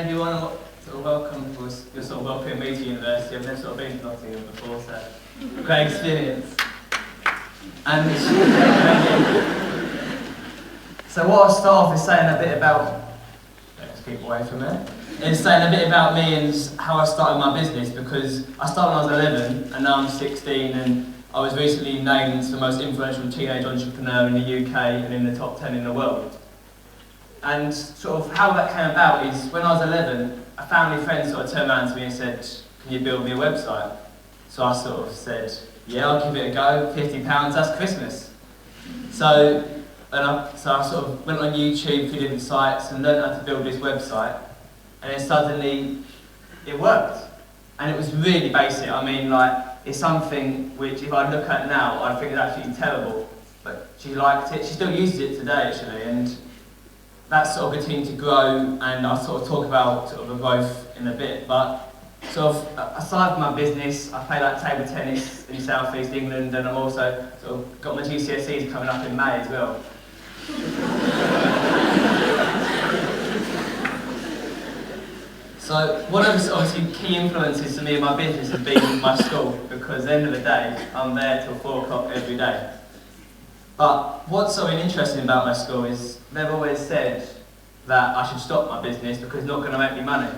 everyone, sort of welcome. You're sort of welcoming me to university. I've never sort of been to Nottingham before, so great experience. And so what I'll start off is saying a bit about. Let's keep away from it. Is saying a bit about me and how I started my business, because I started when I was 11 and now I'm 16, and I was recently named the most influential teenage entrepreneur in the UK and in the top 10 in the world. And sort of how that came about is when I was 11, a family friend sort of turned around to me and said, "Can you build me a website?" So I sort of said, "Yeah, I'll give it a go, £50, that's Christmas." So I sort of went on YouTube, few different sites, and learned how to build this website. And then suddenly, it worked. And it was really basic. I mean, like, it's something which, if I look at now, I think it's absolutely terrible. But she liked it. She still uses it today, actually. And that sort of continued to grow, and I'll sort of talk about sort of the growth in a bit. But sort of, aside from my business, I play like table tennis in South East England, and I'm also sort of got my GCSEs coming up in May as well. So one of the obviously key influences to me in my business has been my school, because at the end of the day, I'm there till 4 o'clock every day. But what's so interesting about my school is they've always said that I should stop my business because it's not going to make me money.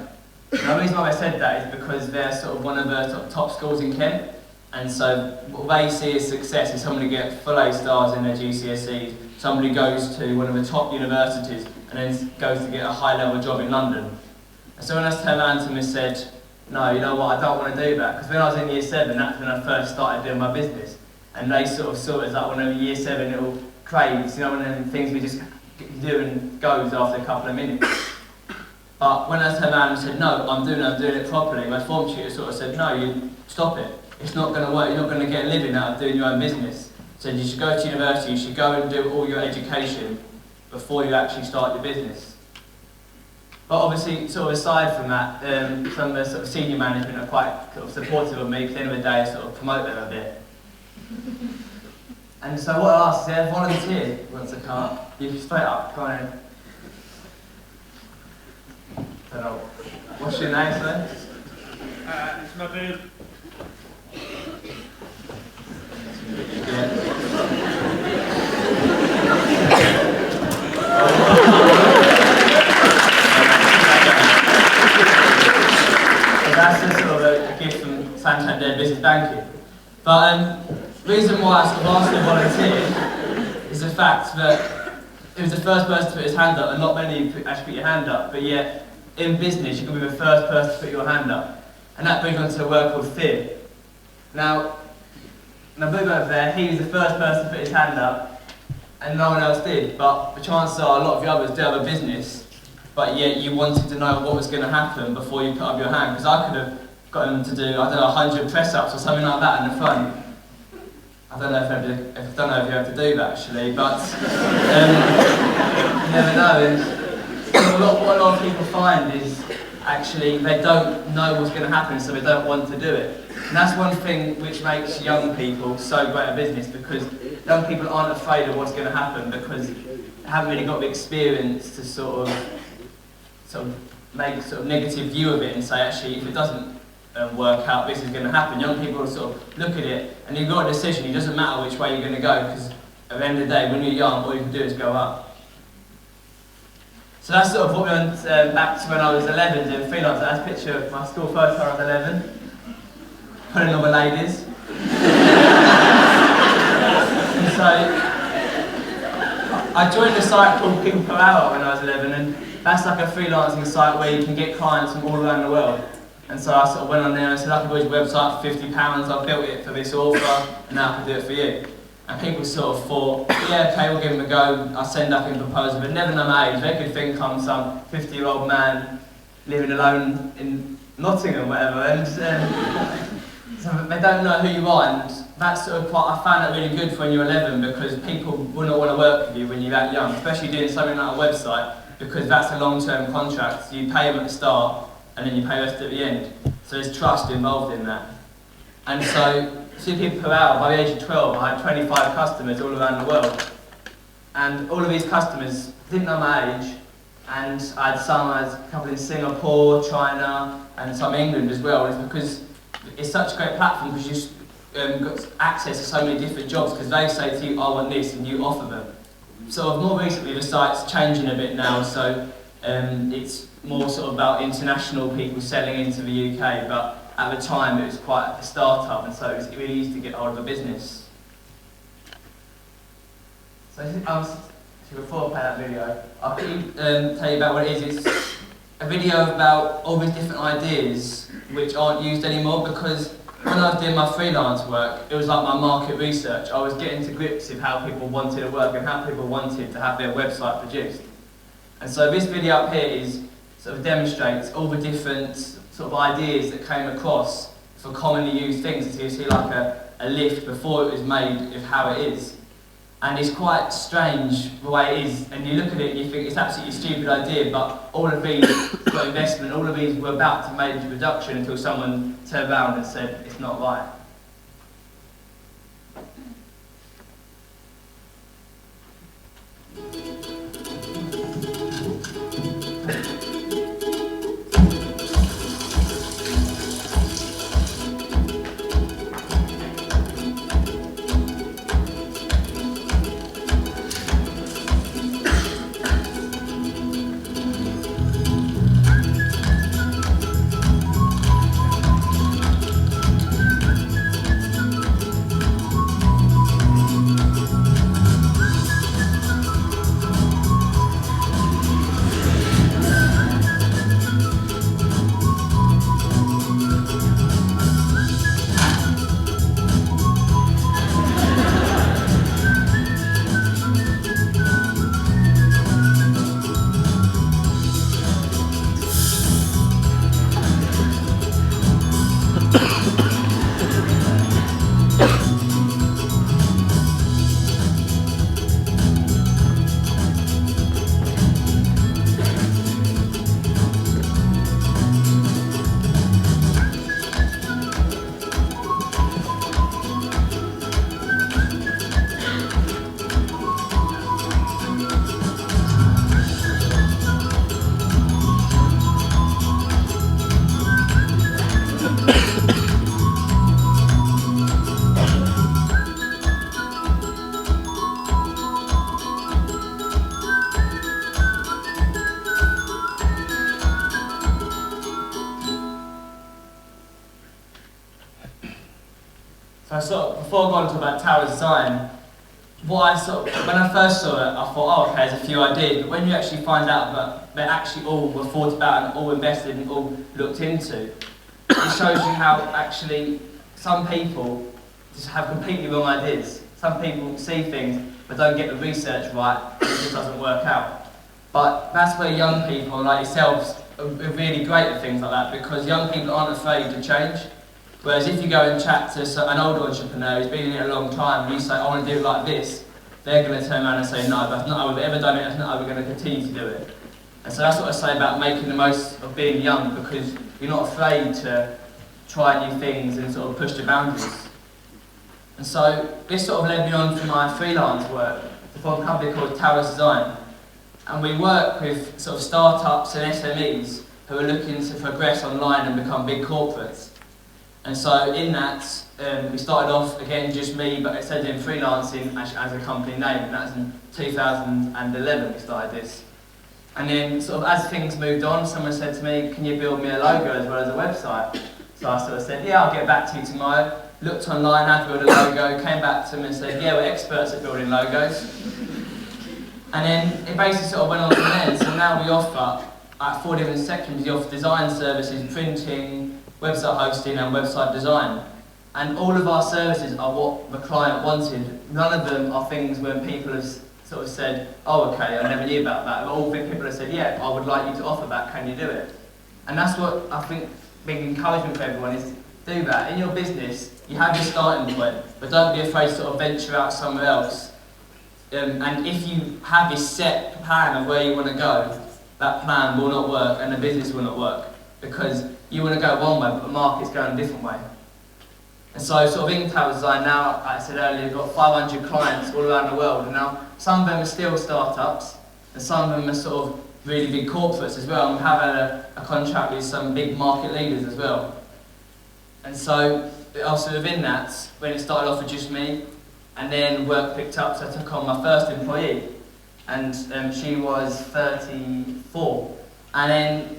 And the reason why they said that is because they're sort of one of the top schools in Kent, and so what they see as success is somebody gets full A stars in their GCSEs, somebody goes to one of the top universities and then goes to get a high level job in London. And so when I turned around to them and said, "No, you know what, I don't want to do that," because when I was in year 7, that's when I first started doing my business. And they sort of saw it as like one of the year 7 little craves, you know, one of them things we just do and goes after a couple of minutes. But when I turned around and said, "No, I'm doing it properly," my form tutor sort of said, "No, you stop it. It's not going to work. You're not going to get a living out of doing your own business. So you should go to university, you should go and do all your education before you actually start your business." But obviously, sort of aside from that, some of the sort of senior management are quite sort of supportive of me, because at the end of the day, I sort of promote them a bit. And so what I asked is, if volunteer wants to come up, you straight up, come on in. Don't know. What's your name, sir? It's my boob. That's just sort of a gift from Santander Business Banking. But the reason why I sort of asked to volunteer is the fact that it was the first person to put his hand up, and not many actually put your hand up, but yet in business you can be the first person to put your hand up. And that brings on to a word called fear. Now boob over there, he was the first person to put his hand up, and no one else did. But the chances are a lot of the others do have a business, but yet you wanted to know what was going to happen before you put up your hand. Because I could have got them to do, I don't know, 100 press-ups or something like that in the front. I don't know if you have to do that actually, but you never know. And what a lot of people find is actually they don't know what's going to happen, so they don't want to do it. And that's one thing which makes young people so great at business, because young people aren't afraid of what's going to happen because they haven't really got the experience to sort of make a sort of negative view of it and say, actually, if it doesn't work out, this is going to happen. Young people will sort of look at it, and you've got a decision. It doesn't matter which way you're going to go, because at the end of the day, when you're young, all you can do is go up. So that's sort of what we went back to when I was 11 doing freelance. That's a picture of my school photo when I was 11. Putting on the ladies. And so I joined a site called People Per Hour when I was 11, and that's like a freelancing site where you can get clients from all around the world. And so I sort of went on there and said, "I can build your website for £50, I built it for this author, and now I can do it for you." And people sort of thought, "Yeah, okay, we'll give them a go, I'll send up in proposal," but never know my age. They could think I'm some 50-year-old man living alone in Nottingham or whatever, and so they don't know who you are. And that's sort of I found that really good for when you're 11, because people will not want to work with you when you're that young, especially doing something like a website, because that's a long-term contract. So you pay them at the start, and then you pay the rest at the end. So there's trust involved in that. And so, 2 people per hour, by the age of 12, I had 25 customers all around the world. And all of these customers didn't know my age, and I had a couple in Singapore, China, and some in England as well. It's because it's such a great platform because you've got access to so many different jobs because they say to you, I want this, and you offer them. So more recently the site's changing a bit now, so it's more sort of about international people selling into the UK, but at the time it was quite a start-up, and so it was really easy to get hold of a business. So before I play that video, I'll tell you about what it is. It's a video about all these different ideas which aren't used anymore, because when I was doing my freelance work, it was like my market research. I was getting to grips with how people wanted to work and how people wanted to have their website produced. And so this video up here sort of demonstrates all the different sort of ideas that came across for commonly used things. So you see like a lift before it was made of how it is. And it's quite strange the way it is, and you look at it and you think it's absolutely a stupid idea, but all of these got investment, all of these were about to make production until someone turned around and said it's not right. So before I go on to talk about tower design, when I first saw it, I thought, oh okay, there's a few ideas, but when you actually find out that they're actually all were thought about and all invested and all looked into, it shows you how actually some people just have completely wrong ideas. Some people see things but don't get the research right, it just doesn't work out. But that's where young people like yourselves are really great at things like that, because young people aren't afraid to change. Whereas if you go and chat to an older entrepreneur who's been in it a long time and you say, I want to do it like this, they're going to turn around and say, no, that's not how we've ever done it, that's not how we're going to continue to do it. And so that's what I say about making the most of being young, because you're not afraid to try new things and sort of push the boundaries. And so this sort of led me on to my freelance work to form a company called Towers Design. And we work with sort of startups and SMEs who are looking to progress online and become big corporates. And so in that, we started off, again, just me, but instead of freelancing as a company name, and that was in 2011 we started this. And then sort of as things moved on, someone said to me, can you build me a logo as well as a website? So I sort of said, yeah, I'll get back to you tomorrow. Looked online, how to build a logo, came back to them and said, yeah, we're experts at building logos. And then it basically sort of went on from there. So now we offer, at 4 different sections, we offer design services, printing, website hosting and website design. And all of our services are what the client wanted. None of them are things when people have sort of said, oh okay, I never knew about that. But all people have said, yeah, I would like you to offer that, can you do it? And that's what I think big encouragement for everyone is, do that. In your business, you have your starting point, but don't be afraid to sort of venture out somewhere else. And if you have this set plan of where you want to go, that plan will not work and the business will not work, because you want to go one way, but the market's going a different way. And so sort of in tower design now, like I said earlier, we've got 500 clients all around the world, and now some of them are still startups, and some of them are sort of really big corporates as well, and we have had a contract with some big market leaders as well. And so, also within that, when it started off with just me, and then work picked up, so I took on my first employee, and she was 34. And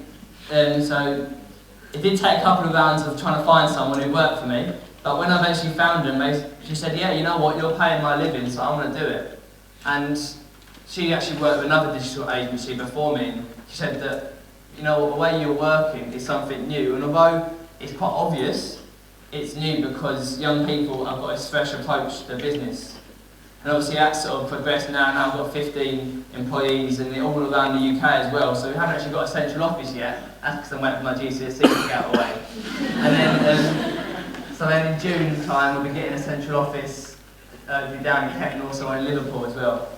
then, so it did take a couple of rounds of trying to find someone who worked for me, but when I eventually found them, she said, yeah, you know what, you're paying my living, so I'm going to do it. And she actually worked with another digital agency before me, and she said that, you know, the way you're working is something new, and although it's quite obvious, it's new because young people have got a fresh approach to business. And obviously that's sort of progressed now. Now I've got 15 employees and they're all around the UK as well, so we haven't actually got a central office yet. That's because I'm waiting for my GCSE to get out of the way. And then, so then in June time we'll be getting a central office down in Kent and also in Liverpool as well.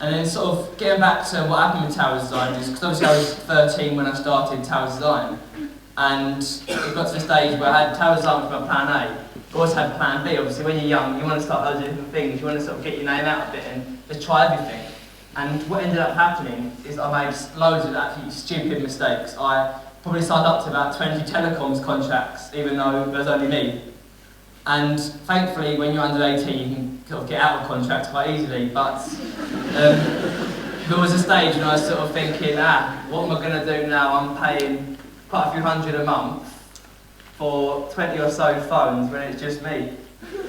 And then sort of getting back to what happened with Tower Design is, because obviously I was 13 when I started Tower Design, and it got to the stage where I had Tower Design for my plan A, but also had plan B. Obviously when you're young you want to start loads of different things, you want to sort of get your name out a bit and just try everything. And what ended up happening is I made loads of absolutely stupid mistakes. I probably signed up to about 20 telecoms contracts even though it was only me. And thankfully when you're under 18 you can sort of get out of contracts quite easily, but there was a stage when I was sort of thinking, what am I going to do now? I'm paying quite a few hundred a month for 20 or so phones when it's just me.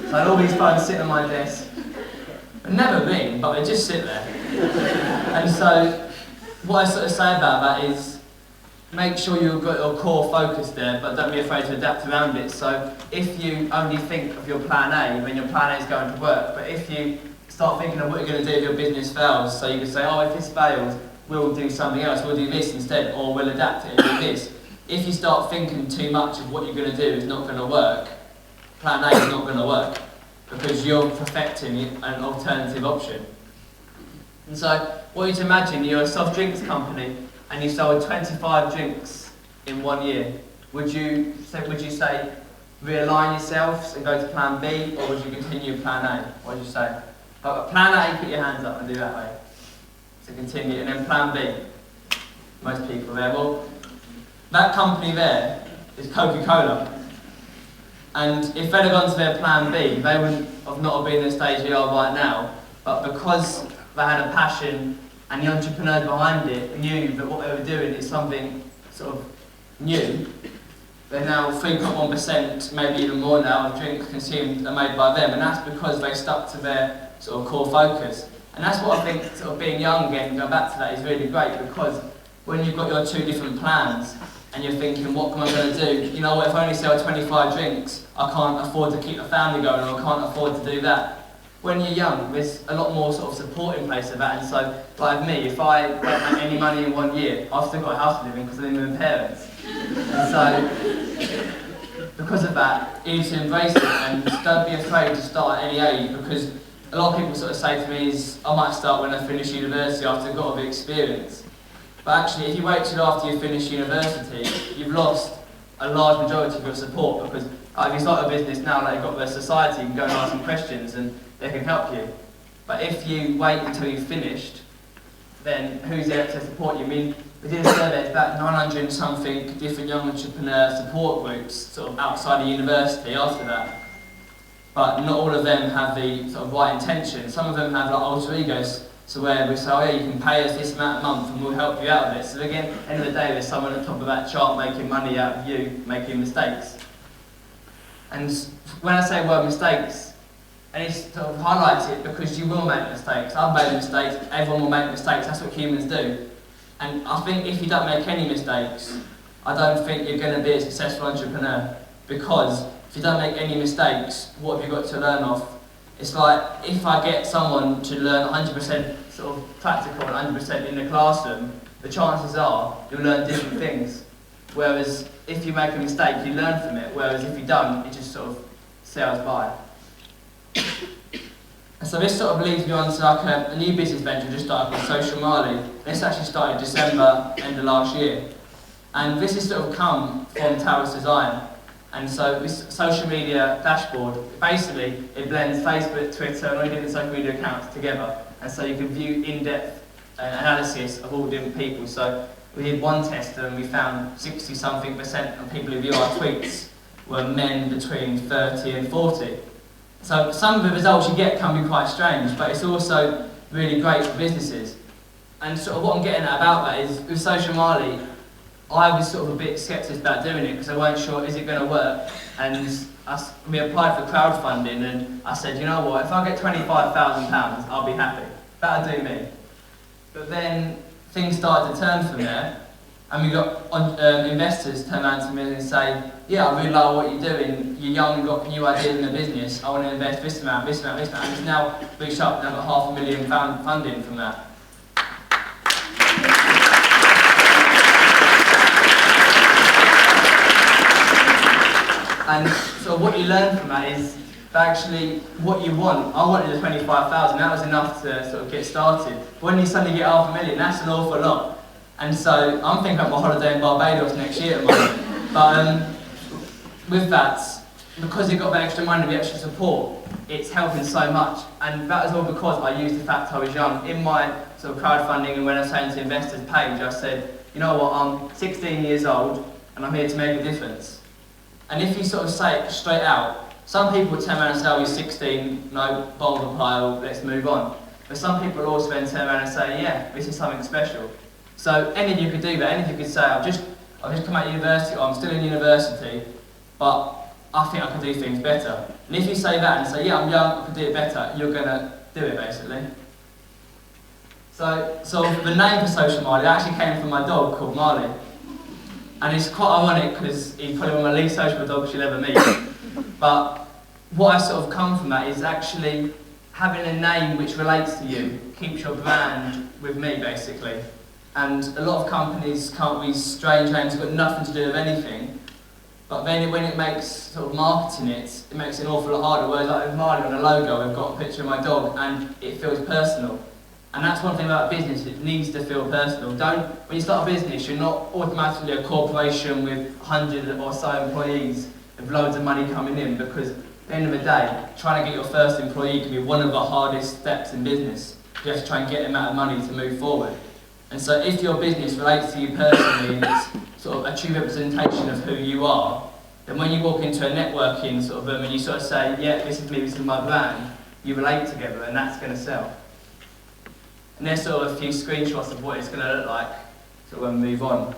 So I had all these phones sitting on my desk, and never ring, but they just sit there. And so what I sort of say about that is make sure you've got your core focus there, but don't be afraid to adapt around it. So if you only think of your plan A, then your plan A is going to work. But if you start thinking of what you're going to do if your business fails, so you can say, oh, if this fails, we'll do something else, we'll do this instead, or we'll adapt it and do this. If you start thinking too much of what you're going to do is not going to work, plan A is not going to work, because you're perfecting an alternative option. And so, what you to imagine, you're a soft drinks company, and you sold 25 drinks in 1 year. Would you say realign yourselves and go to plan B, or would you continue plan A? What would you say? Plan A, put your hands up and do that way. So continue, and then plan B. Most people there. Well, that company there is Coca-Cola. And if they'd have gone to their plan B, they wouldn't have not been in the stage they are right now. But because they had a passion and the entrepreneurs behind it knew that what they were doing is something sort of new, they're now 3.1%, maybe even more now, of drinks consumed are made by them. And that's because they stuck to their sort of core focus. And that's what I think, sort of being young again, going back to that, is really great, because when you've got your two different plans and you're thinking, what am I going to do? You know what, if I only sell 25 drinks, I can't afford to keep the family going, or I can't afford to do that. When you're young, there's a lot more sort of support in place of that, and so, like me, if I don't make any money in 1 year, I've still got a house to live in because I live with my parents. And so, because of that, you need to embrace it, and don't be afraid to start at any age, because a lot of people sort of say to me is, I might start when I finish university after I've got a bit of experience. But actually, if you wait till after you finish university, you've lost a large majority of your support, because if you start a business now, like you've got the society, you can go and ask them questions and they can help you. But if you wait until you've finished, then who's there to support you? I mean, we did a survey, it's about 900 and something different young entrepreneur support groups sort of outside of university after that. But not all of them have the sort of right intention. Some of them have like alter egos, so where we say, oh yeah, you can pay us this amount a month and we'll help you out of it. So again, at the end of the day, there's someone at the top of that chart making money out of you making mistakes. And when I say word mistakes, and it sort of highlights it because you will make mistakes. I've made mistakes, everyone will make mistakes, that's what humans do. And I think if you don't make any mistakes, I don't think you're going to be a successful entrepreneur, because if you don't make any mistakes, what have you got to learn off? It's like, if I get someone to learn 100% sort of practical and 100% in the classroom, the chances are you'll learn different things. Whereas if you make a mistake, you learn from it, whereas if you don't, it just sort of sails by. And so this sort of leads me on to like a new business venture just started called Social Mali. This actually started December, end of last year. And this has sort of come from Towers Design. And so this social media dashboard, basically it blends Facebook, Twitter and all different social media accounts together. And so you can view in-depth analysis of all different people. So we did one test and we found 60-something% of people who view our tweets were men between 30 and 40. So some of the results you get can be quite strange, but it's also really great for businesses. And sort of what I'm getting at about that is, with Social Mali, I was sort of a bit sceptical about doing it because I weren't sure, is it going to work? And we applied for crowdfunding and I said, you know what, if I get £25,000, I'll be happy. That'll do me. But then things started to turn from there, and we got investors turn around to me and say, yeah, I really like what you're doing, you're young, you've got new ideas in the business, I want to invest this amount, this amount, this amount, and it's now reached up and I've got £500,000 funding from that. And so what you learn from that is that actually what you want, I wanted the 25,000, that was enough to sort of get started. But when you suddenly get £500,000, that's an awful lot. And so I'm thinking about my holiday in Barbados next year at the moment. But with that, because it got the extra money, the extra support, it's helping so much. And that was all because I used the fact I was young. In my sort of crowdfunding and when I was saying to investors page, I said, you know what, I'm 16 years old and I'm here to make a difference. And if you sort of say it straight out, some people would turn around and say, oh, you're 16, no, bottom of the pile, let's move on. But some people will also then turn around and say, yeah, this is something special. So any of you could do that, any of you could say, I've just come out of university, or I'm still in university, but I think I can do things better. And if you say that and say, yeah, I'm young, I can do it better, you're going to do it, basically. So the name for Social Mali actually came from my dog called Marley. And it's quite ironic because he's probably one of my least sociable dogs you'll ever meet. But what I sort of come from that is actually having a name which relates to you, keeps your brand with me, basically. And a lot of companies come up with these strange names that got nothing to do with anything. But then when it makes sort of marketing it makes it an awful lot harder. Whereas like with Marley on the logo, we've got a picture of my dog and it feels personal. And that's one thing about business, it needs to feel personal. When you start a business, you're not automatically a corporation with 100 or so employees with loads of money coming in, because at the end of the day, trying to get your first employee can be one of the hardest steps in business. You have to try and get them out of money to move forward. And so if your business relates to you personally and it's sort of a true representation of who you are, then when you walk into a networking sort of room and you sort of say, yeah, this is me, this is my brand, you relate together and that's going to sell. And there's sort of a few screenshots of what it's going to look like sort of when we move on.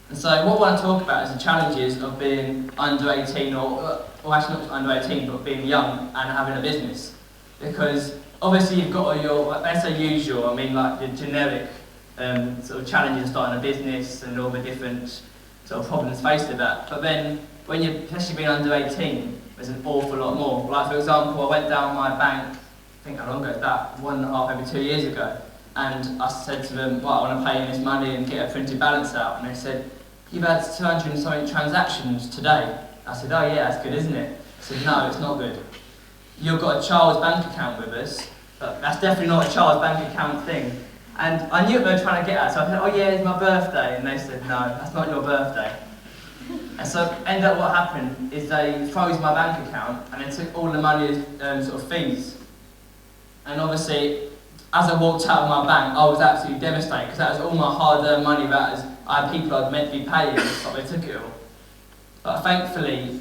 And so what I want to talk about is the challenges of being under 18, or actually not under 18, but being young and having a business. Because obviously you've got all your, let's say usual, I mean like the generic sort of challenges of starting a business and all the different sort of problems faced with that. But then when you're especially being under 18, there's an awful lot more. Like for example, I went down my bank, I think how long ago is that? 1.5, maybe 2 years ago. And I said to them, well, I want to pay in this money and get a printed balance out. And they said, you've had 200 and something transactions today. I said, oh yeah, that's good, isn't it? I said, no, it's not good. You've got a child's bank account with us, but that's definitely not a child's bank account thing. And I knew what they were trying to get at, so I said, oh yeah, it's my birthday. And they said, no, that's not your birthday. And so ended up what happened is they froze my bank account and they took all the money as sort of fees. And obviously, as I walked out of my bank, I was absolutely devastated because that was all my hard-earned money that I had people I'd meant to be paying, but they took it all. But thankfully,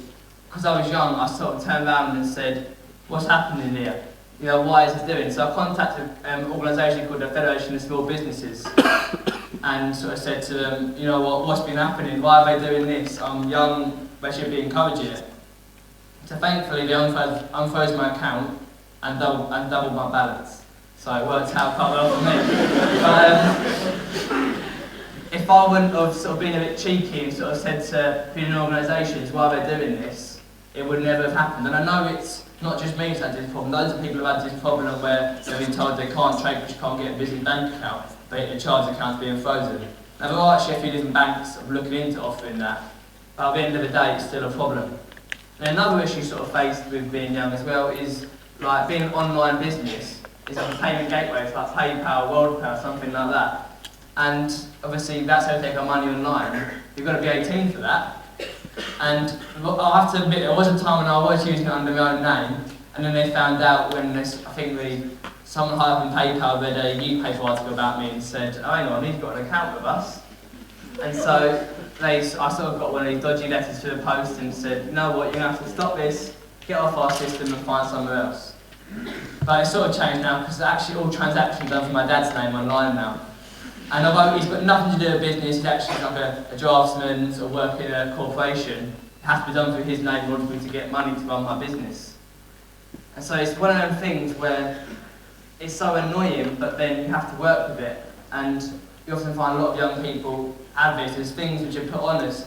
because I was young, I sort of turned around and said, what's happening here? You know, why is this doing? So I contacted an organisation called the Federation of Small Businesses and sort of said to them, you know what's been happening? Why are they doing this? I'm young, they should be encouraging it. So thankfully they unfroze my account and doubled my balance. So it worked out quite well for me. But if I wouldn't have sort of been a bit cheeky and sort of said to people in organisations why they're doing this, it would never have happened. And I know it's not just me who's had this problem, loads of people have had this problem where they've been told they can't trade because you can't get a business bank account, but your child's account's being frozen. Now there are actually a few different banks sort of looking into offering that, but at the end of the day it's still a problem. And another issue sort of faced with being young as well is like being an online business is like a payment gateway, it's like PayPal, WorldPay, something like that. And obviously that's how they take our money online. You've got to be 18 for that. And I have to admit, there was a time when I was using it under my own name, and then they found out when I think the someone high up in PayPal read a newspaper article about me and said, oh, hang on, he's got an account with us. And so I sort of got one of these dodgy letters to the post and said, you know what, you're going to have to stop this, get off our system and find somewhere else. But it's sort of changed now because actually all transactions are done for my dad's name online now. And although he's got nothing to do with business, he's actually like a draftsman or work in a corporation, it has to be done through his name in order for me to get money to run my business. And so it's one of those things where it's so annoying, but then you have to work with it. And you often find a lot of young people have this. There's things which are put on us,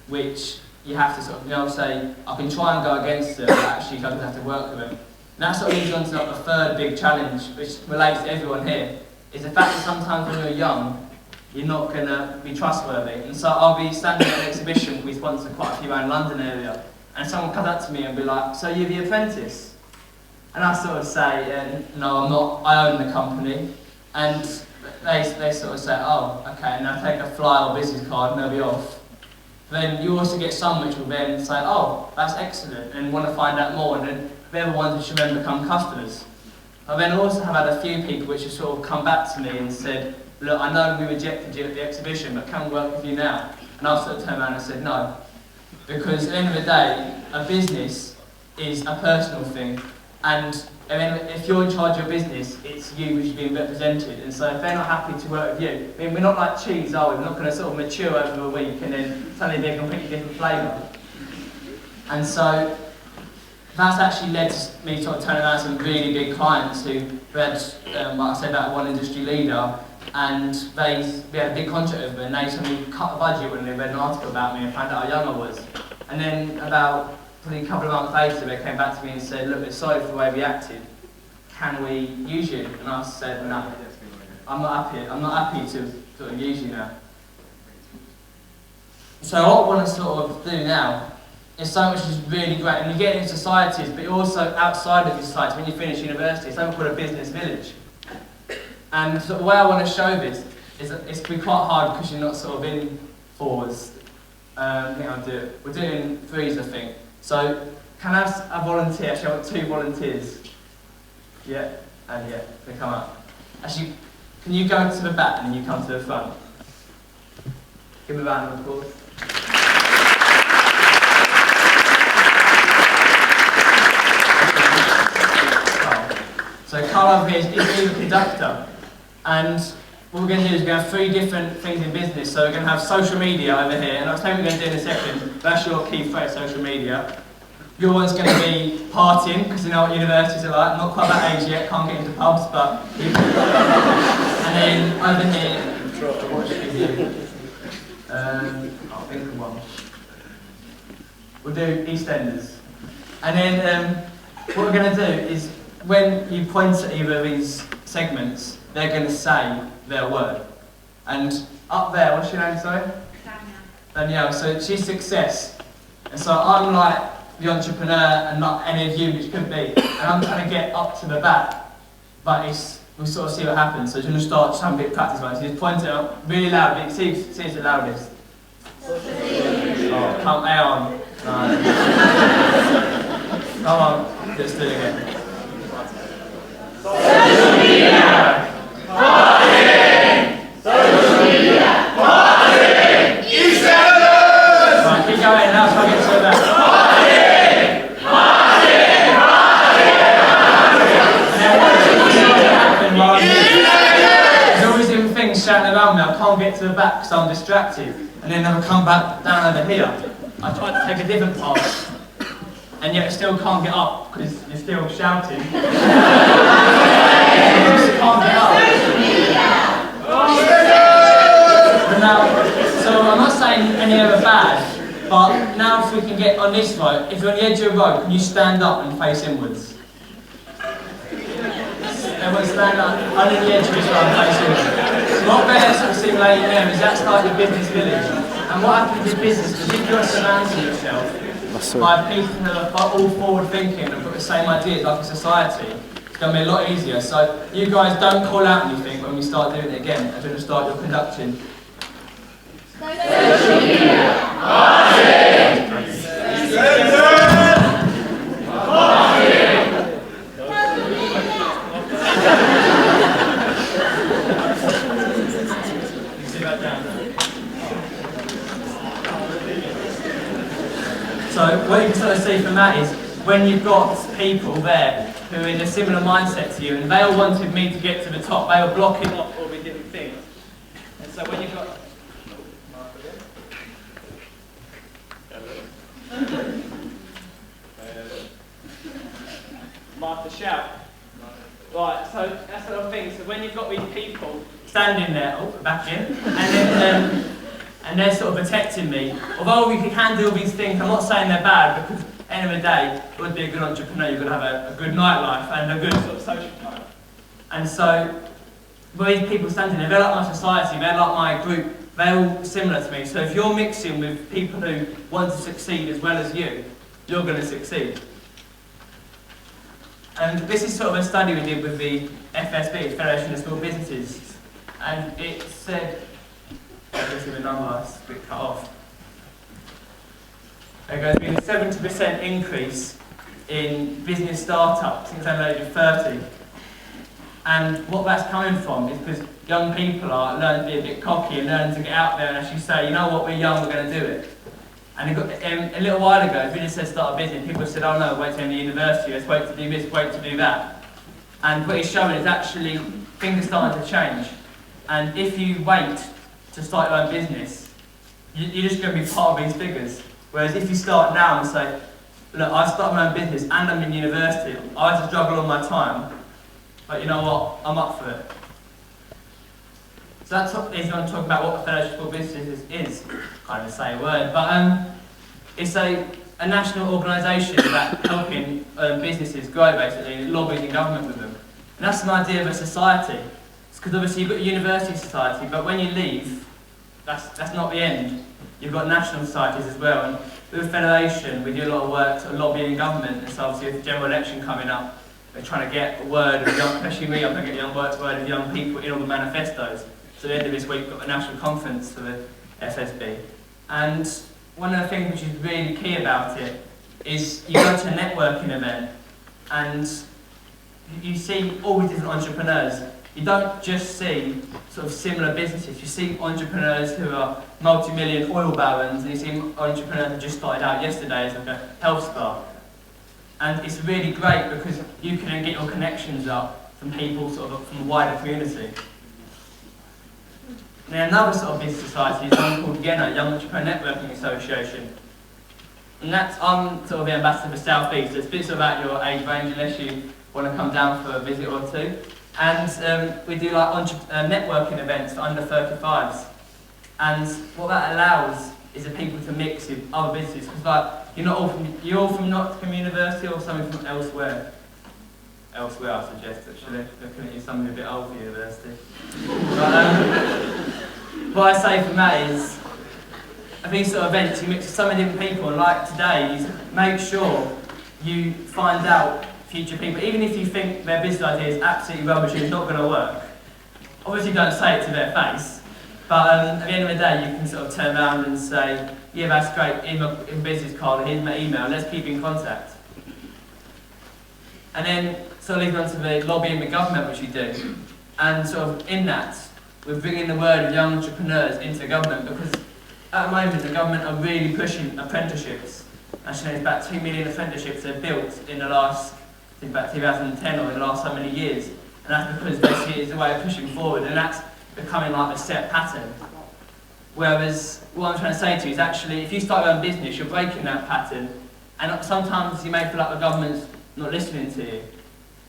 which you have to sort of, say, I can try and go against them, but actually you have to work with them. And that sort of leads on to like the third big challenge, which relates to everyone here, is the fact that sometimes when you're young, you're not going to be trustworthy. And so I'll be standing at an exhibition, we sponsor quite a few around the London area, and someone comes up to me and be like, so you're the apprentice? And I sort of say, no, I'm not, I own the company. And they sort of say, oh, okay, and they'll take a flyer or business card and they'll be off. Then you also get some which will then say, oh, that's excellent, and want to find out more, and then they're the ones which will then become customers. I then also have had a few people which have sort of come back to me and said, look, I know we rejected you at the exhibition, but can we work with you now? And I've sort of turned around and said no. Because at the end of the day, a business is a personal thing, and if you're in charge of your business, it's you which is being represented. And so if they're not happy to work with you, we're not like cheese, are we? We're not going to sort of mature over a week and then suddenly be a completely different flavour. And so that's actually led me to sort of turn around some really big clients who read, like I said, about one industry leader, and we had a big contract with them, and they suddenly cut the budget when they read an article about me and found out how young I was. And then about probably a couple of months later, they came back to me and said, look, we're sorry for the way we acted. Can we use you? And I said, no, I'm not happy to sort of use you now. So what I want to sort of do now is so much is really great, and you get into societies, but you're also outside of your society when you finish university. It's something called a business village. And so the way I want to show this is that it's going to be quite hard because you're not sort of in fours. I think I'll do it. We're doing threes, I think. So can I have a volunteer? Actually, I want 2 volunteers. Yeah, and yeah, they come up. Actually, can you go to the back and then you come to the front? Give me a round of applause. So Carl over here is the conductor, and what we're going to do is we're going to have 3 different things in business. So we're going to have social media over here, and I'll tell you what we're going to do in a second. That's your key threat, social media. Your one's going to be partying, because you know what universities are like. Not quite that age yet, can't get into pubs, but... And then over here, what should we do? I'll think of one. We'll do EastEnders. And then what we're going to do is, when you point at either of these segments, they're going to say their word. And up there, what's your name, sorry? Danielle. So she's success. And so I'm like the entrepreneur and not any of you, which could be. And I'm trying to get up to the back. But we'll sort of see what happens. So you're going to start just having a bit of practice on it. So just point it up really loud. But see it's the loudest. Oh, come on. No. Come on, let's do it again. Social media! Marketing! Social media! Marketing! EastEnders! Right, keep going now so I get to that. Marketing! Marketing! Marketing! EastEnders! There's always different things shouting around me. I can't get to the back because I'm distracted. And then I'll come back down over here. I try to take a different path. And yet still can't get up because you're still shouting. You just can't get up. And now, so I'm not saying any of them are bad, but now if we can get on this road, if you're on the edge of a road, can you stand up and face inwards? Everyone stand up under the edge of this road and face inwards. So what they're sort of simulating there is that's like the business village. And what happens in business is if you're surrounding yourself by people who are all forward thinking and got the same ideas like a society, it's going to be a lot easier. So you guys don't call out anything when we start doing it again. I'm going to start your conduction. Social media. Marketing. So what you can sort of see from that is when you've got people there who are in a similar mindset to you, and they all wanted me to get to the top, they were blocking off all the different things. And so when you've got... Martha, shout. Right, so that sort of thing. So when you've got these people standing there, back in, and they're sort of protecting me. Although we can do all these things, I'm not saying they're bad, because at the end of the day, to be a good entrepreneur, you've got to have a good nightlife and a good sort of social life. And so, with these people standing there, they're like my society, they're like my group, they're all similar to me. So if you're mixing with people who want to succeed as well as you're going to succeed. And this is sort of a study we did with the FSB, Federation of Small Businesses, and it said, this is the number, it's a bit cut off. There's been a 70% increase in business startups since the age of 30. And what that's coming from is because young people are learning to be a bit cocky and learning to get out there and actually say, you know what, we're young, we're going to do it. And a little while ago, if we just said start a business, people said, oh no, wait till the university, let's wait to do this, wait to do that. And what it's showing is actually things are starting to change. And if you wait to start your own business, you're just going to be part of these figures. Whereas if you start now and say, look, I started my own business and I'm in university, I had to juggle all my time, but you know what, I'm up for it. So that's what he's going to talk about what the Federation of Small Businesses is. Can't even say a word, but it's a national organisation that's helping businesses grow, basically, lobbying the government with them. And that's an idea of a society. It's because obviously you've got a university society, but when you leave, that's not the end. You've got national societies as well, and with a federation, we do a lot of work sort of lobbying government, and so obviously with the general election coming up, they're trying to get a word of young, especially me, I'm trying to get the word of young people in all the manifestos. So at the end of this week, we've got a national conference for the FSB. And one of the things which is really key about it is you go to a networking event and you see all these different entrepreneurs. You don't just see sort of similar businesses, you see entrepreneurs who are multi-million oil barons, and you see entrepreneurs who just started out yesterday as like a health spa. And it's really great because you can then get your connections up from people sort of from the wider community. Now another sort of business society is one called YENA, Young Entrepreneur Networking Association. And that's, I'm sort of the ambassador for South East, so it's a bit sort of about your age range unless you want to come down for a visit or two. And we do like networking events for under 35s. And what that allows is the people to mix with other businesses. Because like, you're all from Nottingham University or something from elsewhere. Elsewhere, I suggest, actually, looking at you, something a bit old for university. But what I say from that is, at these sort of events, you mix with so many different people, and like today, you make sure you find out future people, even if you think their business idea is absolutely rubbish and it's not going to work. Obviously, don't say it to their face, but at the end of the day, you can sort of turn around and say, yeah, that's great, here's my business card, here's my email, let's keep in contact. And then sort of leading on to the lobbying the government, which we do. And sort of in that, we're bringing the word of young entrepreneurs into government, because at the moment the government are really pushing apprenticeships. Actually, there's about 2 million apprenticeships they've built in the last, I think about 2010 or in the last so many years. And that's because they see it as a way of pushing forward, and that's becoming like a set pattern. Whereas what I'm trying to say to you is actually, if you start your own business, you're breaking that pattern, and sometimes you may feel like the government's not listening to you.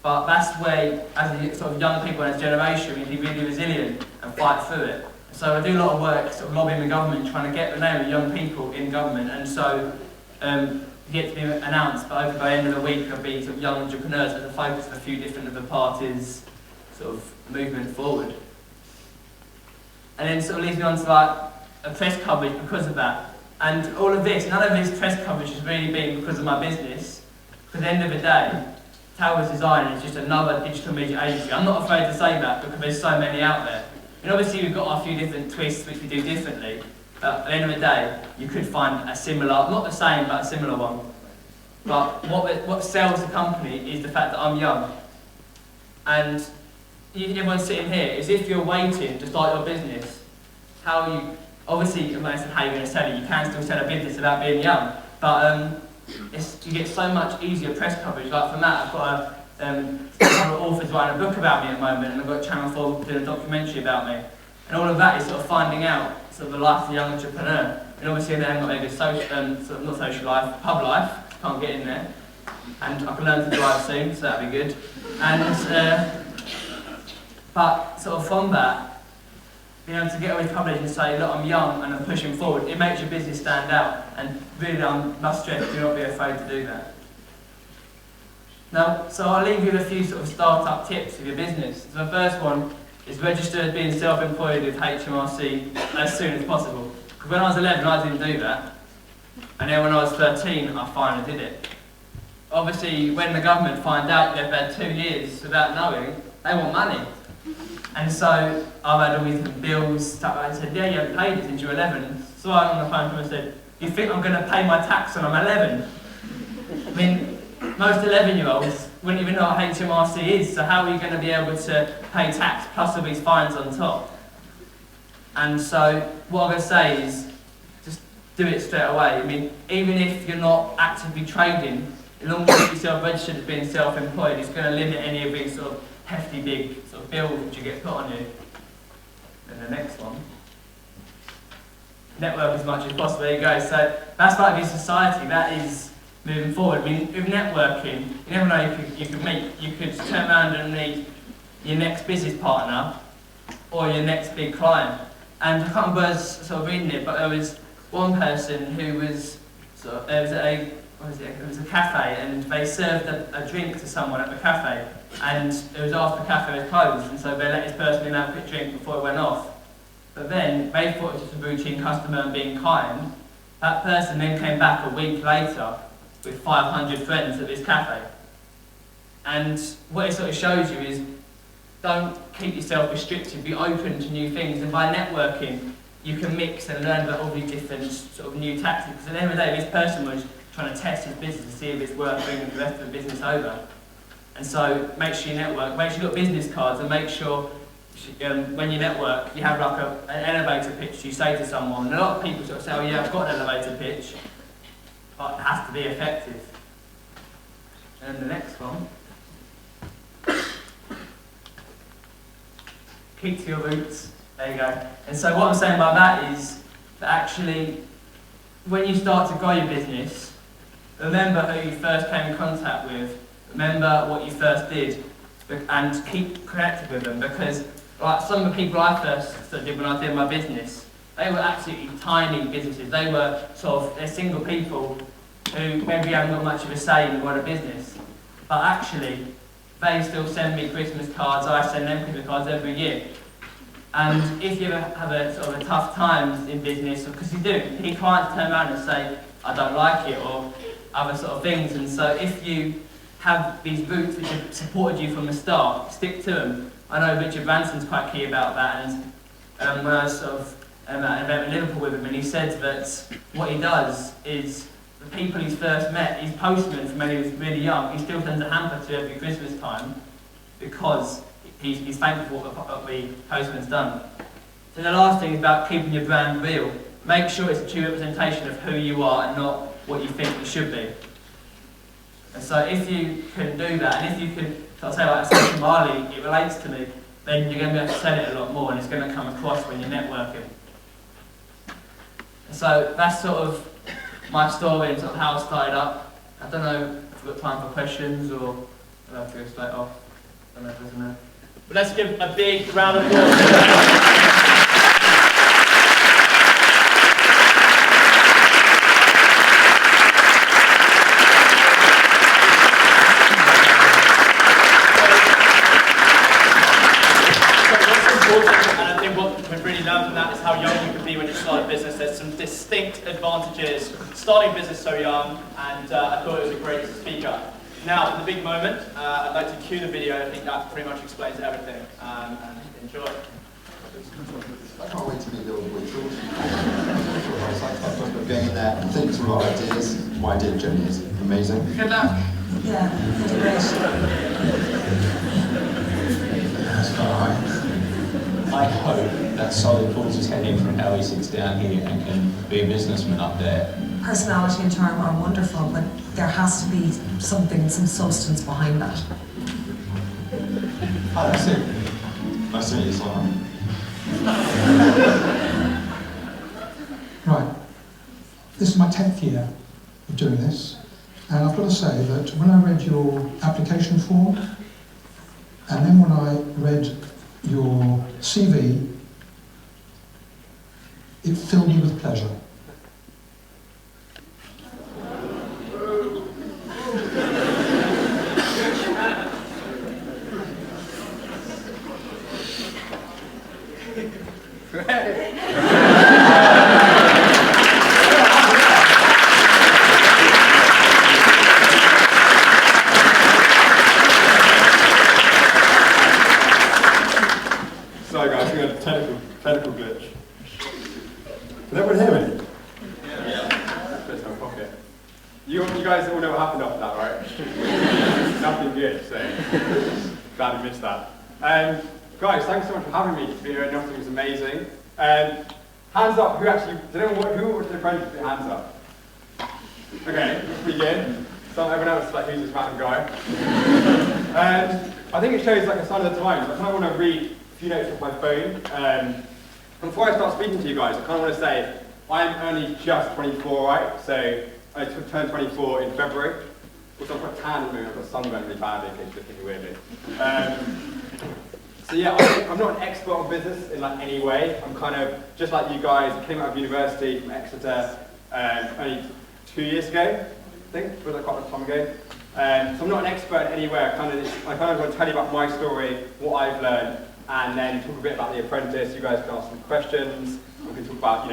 But that's where, as a sort of young people in this generation, we need to be really resilient and fight through it. So I do a lot of work sort of lobbying the government, trying to get the name of young people in government, and so yet to be announced, but hopefully by the end of the week there'll be sort of young entrepreneurs as a focus of a few different of the parties' sort of movement forward. And then sort of leads me on to like a press coverage because of that. And all of this, none of this press coverage has really been because of my business. Because at the end of the day, Towers Design is just another digital media agency. I'm not afraid to say that because there's so many out there. And obviously we've got a few different twists which we do differently. But at the end of the day, you could find a similar, not the same, but a similar one. But what sells the company is the fact that I'm young. And everyone sitting here is if you're waiting to start your business, obviously, I'm not saying how you're going to sell it, you can still sell a business without being young. But But you get so much easier press coverage. Like for Matt, I've got one of the authors writing a book about me at the moment, and I've got Channel 4 doing a documentary about me. And all of that is sort of finding out sort of the life of a young entrepreneur. And obviously they haven't got maybe a social, sort of not social life, pub life, can't get in there. And I can learn to drive soon, so that'll be good. And but sort of from that, being able to get away public and say, look, I'm young and I'm pushing forward, it makes your business stand out. And really, I must stress, do not be afraid to do that. Now, so I'll leave you with a few sort of start-up tips for your business. So the first one is register as being self-employed with HMRC as soon as possible. Because when I was 11, I didn't do that. And then when I was 13, I finally did it. Obviously, when the government find out they've had 2 years without knowing, they want money. And so I've had all these bills stuck. I said, yeah, you haven't paid it since you're 11. So I went on the phone to him and said, you think I'm going to pay my tax when I'm 11? I mean, most 11-year-olds wouldn't even know what HMRC is, so how are you going to be able to pay tax plus all these fines on top? And so what I'm going to say is just do it straight away. I mean, even if you're not actively trading, as long as you get yourself registered as being self-employed, it's going to limit any of these sort of hefty big sort of bills that you get put on you. And the next one. Network as much as possible. There you go. So that's like your society. That is moving forward. I mean, with networking, you never know you could turn around and meet your next business partner or your next big client. And I can't remember who was sort of reading it, but there was one person who was sort of, it was a cafe, and they served a drink to someone at the cafe, and it was after the cafe was closed, and so they let this person in have a quick drink before it went off. But then they thought it was just a routine customer and being kind. That person then came back a week later with 500 friends at this cafe. And what it sort of shows you is don't keep yourself restricted, be open to new things, and by networking you can mix and learn about all these different sort of new tactics. Because at the end of the day, this person was trying to test his business to see if it's worth bringing the rest of the business over. And so make sure you network, make sure you've got business cards, and make sure when you network you have like an elevator pitch you say to someone. And a lot of people sort of say, oh yeah, I've got an elevator pitch, but it has to be effective. And the next one. Keep to your roots. There you go. And so what I'm saying by that is that actually, when you start to grow your business, remember who you first came in contact with, remember what you first did, and keep connected with them, because like some of the people I first did when I did my business, they were absolutely tiny businesses. They were sort of, they're single people who maybe haven't got much of a say in what a business, but actually they still send me Christmas cards, I send them Christmas cards every year. And if you ever have a sort of a tough times in business, because you do, your clients turn around and say, I don't like it, or other sort of things. And so if you have these roots which have supported you from the start, stick to them. I know Richard Branson's quite key about that, and when I was sort of at an event in Liverpool with him, and he said that what he does is the people he's first met, he's postman from when he was really young, he still sends a hamper to every Christmas time because he's thankful for what the postman's done. So the last thing is about keeping your brand real. Make sure it's a true representation of who you are and not what you think it should be. And so if you can do that, and if you can sort of say like Social Marley, it relates to me, then you're going to be able to sell it a lot more, and it's going to come across when you're networking. And so that's sort of my story and sort of how I started up. I don't know if we've got time for questions, or I'll have to go straight off. I don't know if there's enough. But let's give a big round of applause. How young you can be when you start a business. There's some distinct advantages starting a business so young, and I thought it was a great speaker. Now, for the big moment, I'd like to cue the video. I think that pretty much explains everything. And enjoy. I can't wait to meet the old boy George. I'm going in there and think through our ideas. My idea journey is amazing. Good luck. Yeah, integration. That's alright. I hope that Solid pulls his head in from how he sits down here and can be a businessman up there, personality and charm are wonderful, but there has to be something, some substance behind that. Oh, that's it. Nice to meet you, Simon. Right. This is my 10th year of doing this, and I've got to say that when I read your application form, and then when I read your CV, it filled me with pleasure. Sorry guys, we had a technical glitch. Can everyone hear me? Yeah. That's my pocket. You guys all know what happened after that, right? Nothing good, so glad we missed that. Guys, thanks so much for having me. The video Nottingham was amazing. Hands up, who watched The Apprentice? Put your hands up. Okay, that's pretty good. So everyone else is like, who's this random guy? I think it shows like a sign of the times. I kind of want to read a few notes off my phone. Before I start speaking to you guys, I kind of want to say I'm only just 24, right? So I turned 24 in February. Also, I'm quite tan at the moment. I've got sunburn really badly in case you're looking weirdly. So yeah, I'm not an expert on business in like any way. I'm kind of just like you guys. I came out of university from Exeter only 2 years ago, I think. It was like quite a long time ago. So I'm not an expert in any way. I kind of want to tell you about my story, what I've learned, and then talk a bit about The Apprentice. You guys can ask some questions. We can talk about,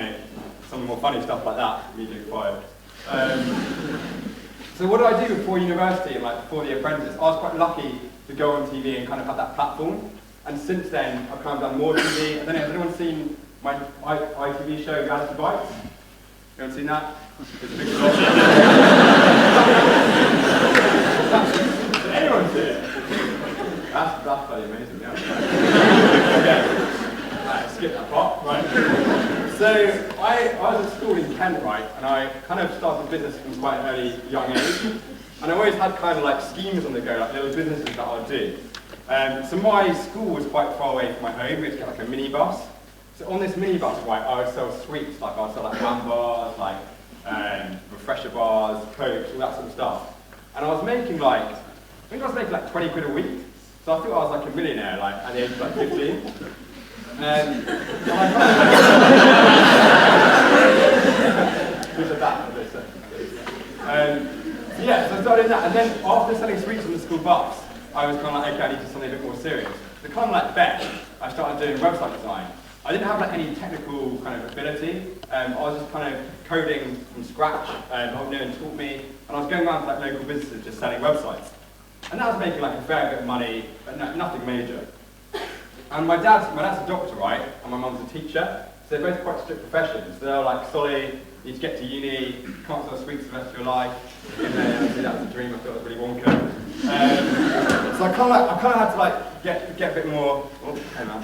some of the more funny stuff like that. Me doing quiet. So what did I do before university and like before The Apprentice? I was quite lucky to go on TV and kind of have that platform. And since then, I've kind of done more TV. I don't know, has anyone seen my ITV show, Reality Bites? Anyone seen that? It's a big show. Anyone seen it? That's bloody amazing, yeah. Okay. Right, skip that part. Right. So, I was at school in Kent, right, and I kind of started business from quite an early, young age. And I always had kind of like schemes on the go, like little businesses that I would do. So my school was quite far away from my home. We had to get like a minibus. So on this minibus, right, I would sell sweets, like I would sell like wham bars, like refresher bars, cokes, all that sort of stuff. And I was making like, I think I was making like 20 quid a week. So I thought I was like a millionaire, like at the age of like 15. Who said that? Yeah, so I started that, and then after selling sweets on the school bus, I was kind of like, okay, I need to do something a bit more serious. So kind of like Bet, I started doing website design. I didn't have like any technical kind of ability. I was just kind of coding from scratch. No one taught me, and I was going around to like local businesses just selling websites. And that was making like a fair bit of money, but nothing major. And my dad's a doctor, right? And my mum's a teacher. So they're both quite strict professions. So they're like, sorry, you need to get to uni, can't sell sweets the rest of your life. And then that was a dream. I thought it was really wonka. So I kind of had to like get a bit more. Oh, hey man.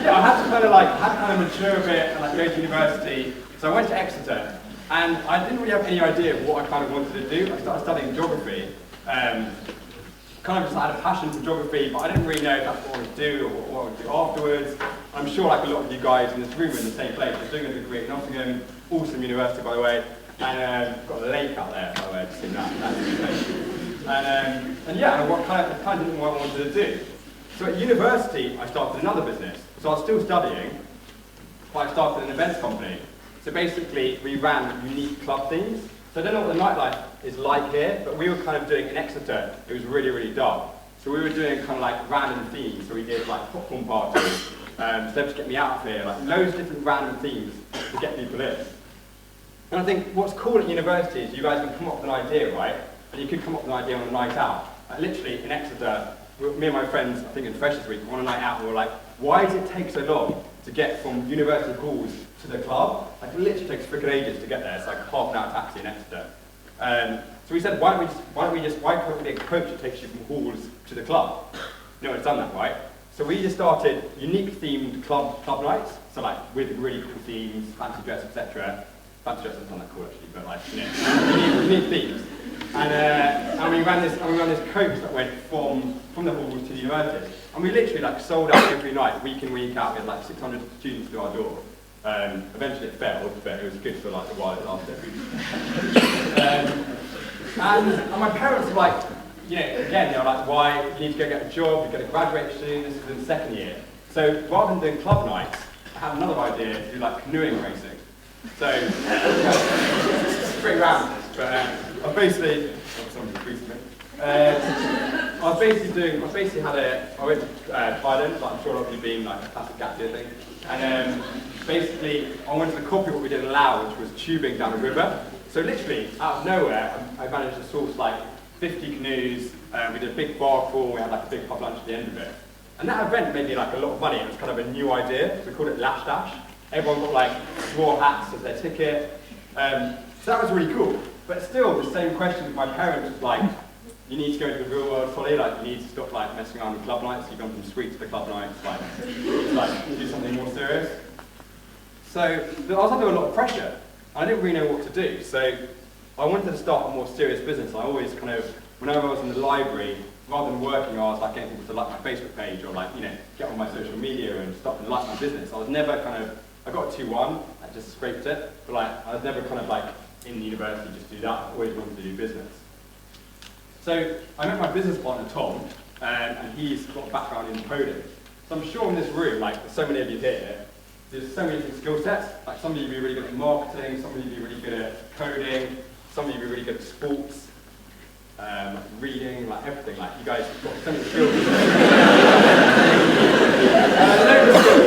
Yeah, I had to kind of mature a bit and like go to university. So I went to Exeter, and I didn't really have any idea of what I kind of wanted to do. I started studying geography. Kind of just had a passion for geography, but I didn't really know if that's what I would do or what I would do afterwards. I'm sure like a lot of you guys in this room are in the same place. I was doing a degree at Nottingham, awesome university by the way, and got a lake out there by the way, I've seen that. And yeah, I kind of didn't know what I wanted to do. So at university, I started another business. So I was still studying, but I started an events company. So basically, we ran unique club themes. So I don't know what the nightlife is like here, but we were kind of doing in Exeter, it was really, really dark. So we were doing kind of like random themes. So we did like popcorn parties, to get me out of here, like loads of different random themes to get people in. And I think what's cool at university is you guys can come up with an idea, right? And you could come up with an idea on a night out. Like literally in Exeter, me and my friends, I think in Freshers Week, on a night out, we were like, why does it take so long to get from university halls to the club. Like, it literally takes freaking ages to get there. It's like a half an hour taxi in Exeter. So we said, why can't we get a coach that takes you from halls to the club? No one's done that, right? So we just started unique themed club nights. So like with really cool themes, fancy dress, etc. Fancy dress isn't that cool actually, but like, you know, unique themes. And we ran this coach that went from the halls to the university. And we literally like sold out every night, week in, week out. We had like 600 students to our door. Eventually it failed, but it was good for like the while it lasted. And my parents were like, you know, again, they were like, why, you need to go get a job, you're going to graduate soon, this is in the second year. So rather than doing club nights, I had another idea to do like canoeing racing. So, pretty random, but I basically, somebody tweeted me. I went to Thailand, like I'm sure a lot of you been, like a classic gap year thing. And basically, I wanted to copy what we did in Laos, which was tubing down a river. So literally, out of nowhere, I managed to source like 50 canoes, we did a big bar crawl, we had like a big pub lunch at the end of it. And that event made me like a lot of money. It was kind of a new idea. We called it Lash Dash. Everyone got like straw hats as their ticket. So that was really cool. But still, the same question with my parents was like, you need to go into the real world fully, like you need to stop like messing around with club nights. You've gone from sweets to club nights, like do something more serious. So I was under a lot of pressure. I didn't really know what to do. So I wanted to start a more serious business. I always kind of, whenever I was in the library, rather than working, I was like getting people to like my Facebook page or like, you know, get on my social media and stop and like my business. I was never kind of, I got a 2-1, I just scraped it, but like I was never kind of like in the university just do that. I always wanted to do business. So I met my business partner Tom, and he's got a background in coding. So I'm sure in this room, like so many of you here, there's so many different skill sets. Like some of you be really good at marketing, some of you be really good at coding, some of you be really good at sports, reading, like everything. Like you guys have got so many skills. Skills,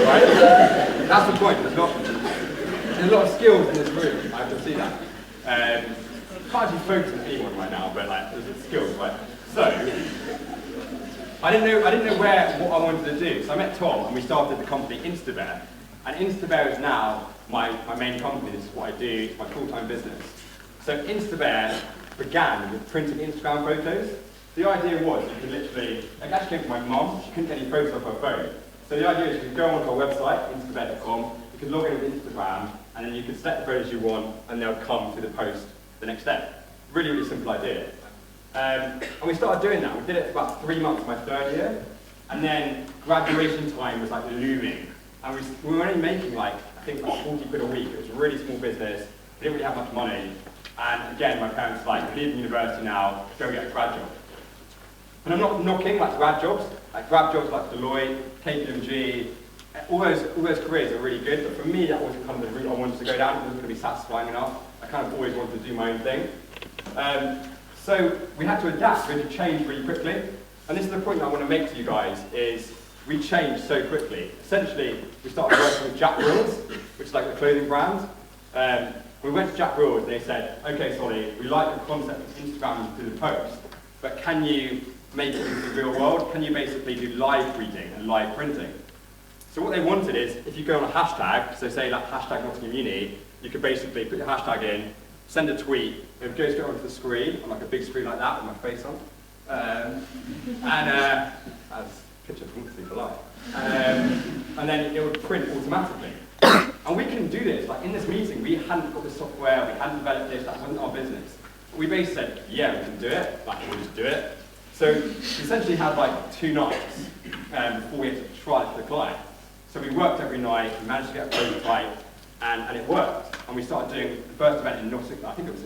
right? That's the point. There's a lot of skills in this room. I can see that. Can't actually focus on anyone right now, but like there's skills, right? So I didn't know what I wanted to do. So I met Tom and we started the company Instabear. And Instabear is now my main company. This is what I do, it's my full-time business. So Instabear began with printing Instagram photos. The idea was you could literally, it actually came from my mum, she couldn't get any photos off her phone. So the idea is you could go onto our website, instabear.com, you could log in with Instagram, and then you could set the photos you want, and they'll come to the post the next day. Really, really simple idea. And we started doing that. We did it for about 3 months, my third year. And then graduation time was like looming. And we were only making like, I think like 40 quid a week. It was a really small business. We didn't really have much money. And again, my parents were like, leave university now, go get a grad job. And I'm not knocking like grad jobs like Deloitte, KPMG, all those careers are really good, but for me that wasn't kind of the route I wanted to go down. It wasn't going to be satisfying enough. I kind of always wanted to do my own thing. So we had to adapt, we had to change really quickly. And this is the point that I want to make to you guys, is we changed so quickly. Essentially, we started working with Jack Wills, which is like the clothing brand. We went to Jack Wills and they said, okay Solly, we like the concept of Instagram through the post, but can you make it into the real world? Can you basically do live reading and live printing? So what they wanted is, if you go on a hashtag, so say like hashtag Nottingham Uni, you could basically put your hashtag in, send a tweet, it would go straight onto the screen, on like a big screen like that with my face on. As picture for life. And then it would print automatically. And we couldn't do this, like in this meeting, we hadn't got the software, we hadn't developed this, that wasn't our business. But we basically said, yeah, we can do it, like we'll just do it. So we essentially had like 2 nights before we had to try it for the client. So we worked every night, we managed to get a prototype, and it worked. And we started doing the first event in Nottingham, I think it was,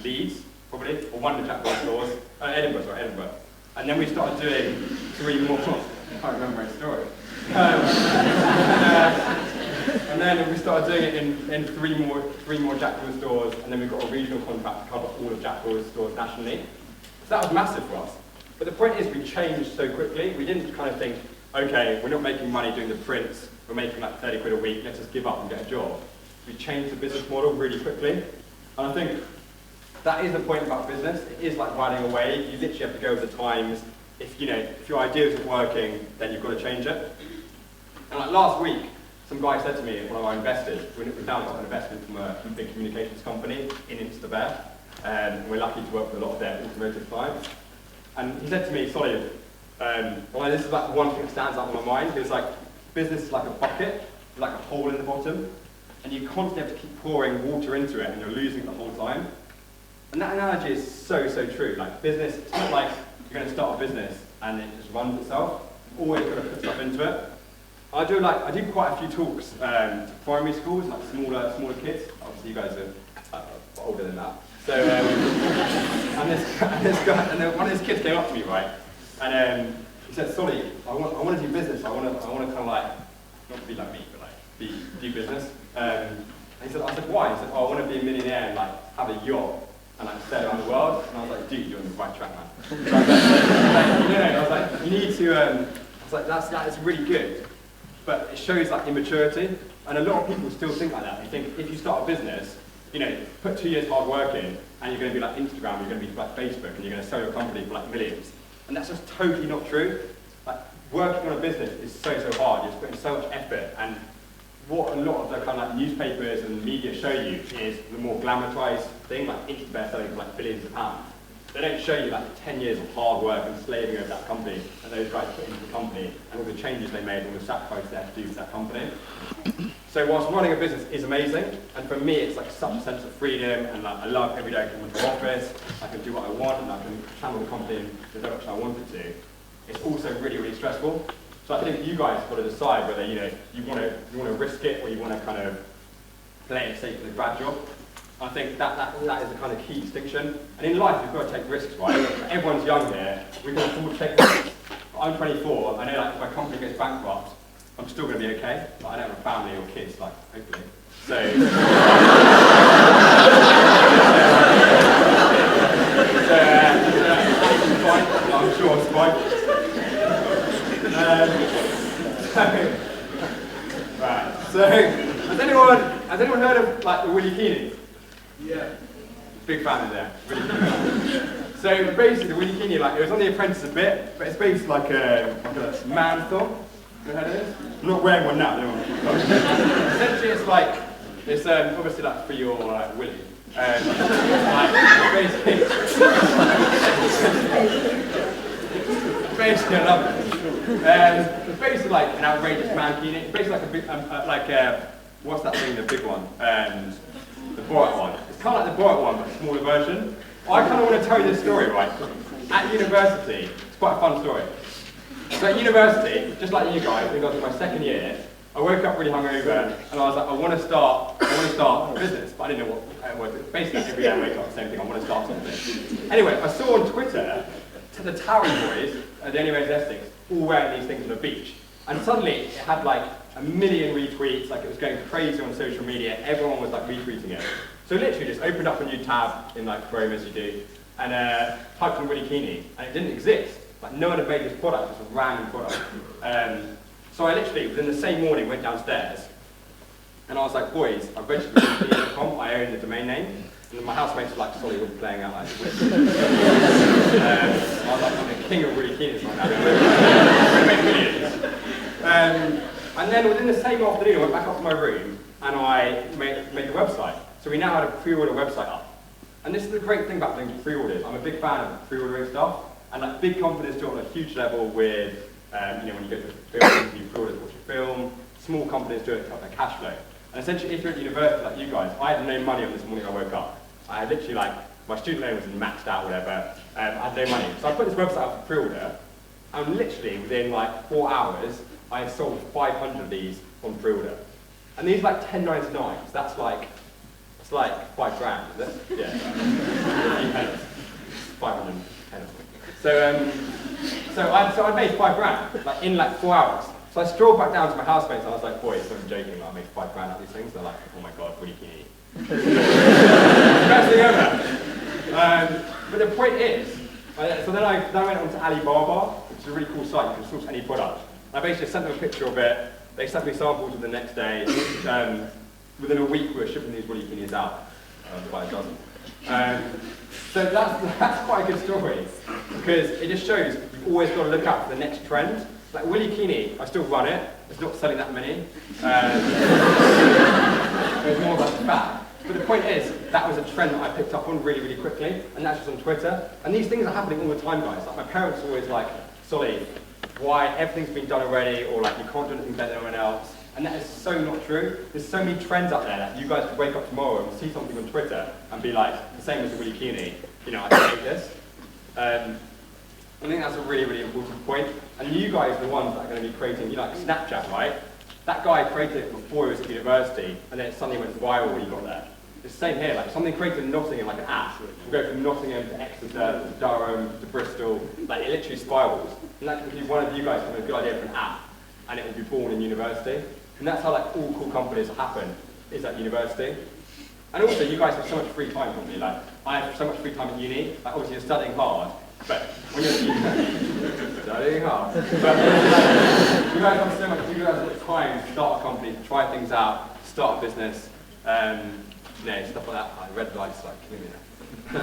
Leeds, probably, or one of the Jack Wills stores, Edinburgh. And then we started doing 3 more, I can't remember my story. And then we started doing it in 3 more Jack Wills stores, and then we got a regional contract to cover all of Jack Wills stores nationally. So that was massive for us. But the point is, we changed so quickly. We didn't kind of think, okay, we're not making money doing the prints, we're making like 30 quid a week, let's just give up and get a job. We changed the business model really quickly. And I think that is the point about business. It is like riding a wave. You literally have to go with the times. If your idea isn't working, then you've got to change it. And like last week, some guy said to me, one of our investors, we've now got an investment from a big communications company in Instabear, and we're lucky to work with a lot of their automotive clients. And he said to me, sorry, well, this is like the one thing that stands out in my mind. It's like business is like a bucket, with like a hole in the bottom, and you constantly have to keep pouring water into it, and you're losing it the whole time. And that analogy is so, so true. Like business, it's not like you're going to start a business and it just runs itself. You've always got to put stuff into it. I do quite a few talks to primary schools, like smaller kids. Obviously, you guys are older than that. So, and then one of his kids came up to me, right, and he said, "Sorry, I want to do business. I want to kind of like not be like me, but like do business." And he said, "I said why?" He said, "Oh, I want to be a millionaire and like have a yacht and like sail around the world." And I was like, "Dude, you're on the right track, man." So I was like, "You need to." I was like, "That is really good," but it shows like immaturity, and a lot of people still think like that. They think if you start a business, you know, put 2 years hard work in, and you're going to be like Instagram, you're going to be like Facebook, and you're going to sell your company for like millions. And that's just totally not true. Like, working on a business is so hard. You're putting so much effort, and what a lot of the kind of like newspapers and media show you is the more glamorized thing, like Instagram selling for like billions of pounds. They don't show you like 10 years of hard work and slaving over that company, and those guys put into the company, and all the changes they made, and all the sacrifices they had to do for that company. So whilst running a business is amazing, and for me it's like such a sense of freedom, and like I love every day I come into the office, I can do what I want, and I can channel the company in the direction I want it to. It's also really stressful. So I think you guys have got to decide whether you want to risk it, or you want to kind of play it safe for the grad job. I think that is the kind of key distinction. And in life, you've got to take risks, right? Everyone's young here. We can afford to take risks. I'm 24. I know like if my company goes bankrupt, I'm still going to be okay. But I don't have a family or kids, like hopefully. So, I'm sure it's fine. Right. So, has anyone heard of like the Willie Keeney? Yeah. Big fan of that. Really big. So basically, the Willie Keeney, like it was on The Apprentice a bit, but it's basically like a man thong. You know how it is? I'm not wearing one now. No. Essentially, it's like it's obviously like for your Willie. Basically, I love it. It's basically like an outrageous man Keeney. It's basically like a big what's that thing? The big one. The Borat one. It's kind of like the Borat one, but a smaller version. I kind of want to tell you this story, right? At university, it's quite a fun story. So at university, just like you guys, I think I was in my second year, I woke up really hungover, and I was like, I want to start a business, but I didn't know what it was. Basically, every day I wake up the same thing, I want to start something. Anyway, I saw on Twitter, the Towery boys, the Only Ways Essex, all wearing these things on the beach. And suddenly, it had like 1 million retweets, like it was going crazy on social media, everyone was like retweeting it. So literally just opened up a new tab in like Chrome as you do, and typed in Willie Keeney, and it didn't exist. Like no one had made this product, it was a random product. So I literally, within the same morning, went downstairs, and I was like, boys, I've registered with WillyKeeney.com, I own the domain name, and my housemates were like, sorry, we're playing out like this. I was like, I'm the king of Willie Keeney right now. We're going to make millions. And then within the same afternoon, I went back up to my room, and I made the website. So we now had a pre-order website up. And this is the great thing about doing pre-orders. I'm a big fan of pre-ordering stuff, and like big companies do it on a huge level with, when you go to film, you pre-order to watch a film. Small companies do it to help their cash flow. And essentially, if you're at university like you guys, I had no money on this morning I woke up. I had literally like, my student loan was maxed out, whatever. I had no money. So I put this website up for pre-order, and literally within like 4 hours, I had sold 500 of these on pre-order. And these are like 10.99s. That's like, it's like $5 grand, is it? Yeah. 510. So I made $5 grand, like in like 4 hours. So I strolled back down to my housemates and I was like, boys, I'm joking, like, I made $5 grand out of these things. They're like, oh my god, Willie Keeney. Best thing ever. But the point is, so then I went on to Alibaba, which is a really cool site, you can source any product. I basically sent them a picture of it, they sent me samples of the next day. Within a week we were shipping these Willie Keeneys out, by a dozen. So that's quite a good story, because it just shows you've always got to look out for the next trend. Like Willie Keeney, I still run it, it's not selling that many. It's more about the fact. But the point is, that was a trend that I picked up on really, really quickly, and that's just on Twitter. And these things are happening all the time, guys. Like, my parents are always like, Solly, why everything's been done already, or like, you can't do anything better than anyone else. And that is so not true. There's so many trends out there that you guys could wake up tomorrow and see something on Twitter and be like, the same as Willie Keeney, you know, I can make this. I think that's a really, really important point. And you guys are the ones that are going to be creating, you know, like Snapchat, right? That guy created it before he was at university, and then it suddenly went viral when he got there. It's the same here, like something created in Nottingham, like an app, will go from Nottingham to Exeter, to Durham, to Bristol, like it literally spirals. And that could be one of you guys having a good idea for an app, and it will be born in university. And that's how like all cool companies happen, is at university. And also, you guys have so much free time from me. Like, I have so much free time at uni. Like, obviously, you're studying hard, but when you're at uni, studying hard. But you guys have so much. You guys have time to start a company, to try things out, start a business, you know, stuff like that. Like, red lights, like, killing me now.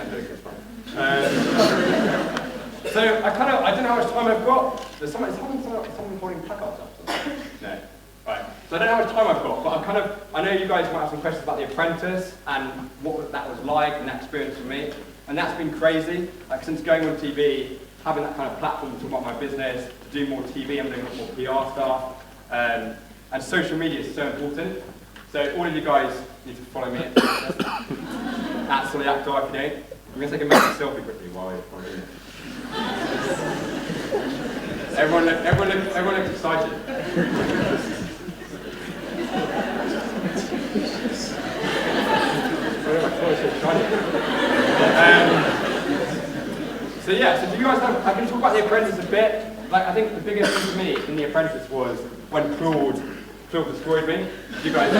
So I don't know how much time I've got. There's someone holding placards up. No. Right. So I don't know how much time I've got, but I know you guys might have some questions about The Apprentice and what that was like and that experience for me. And that's been crazy. Like, since going on TV, having that kind of platform to talk about my business, to do more TV, I'm doing a lot more PR stuff. And social media is so important. So all of you guys need to follow me at Solly Actor if you don't. I'm going to take a massive selfie quickly while we're doing it. Everyone looks excited. So yeah, so do you guys have, I can talk about The Apprentice a bit. Like, I think the biggest thing for me in The Apprentice was when Claude destroyed me. You guys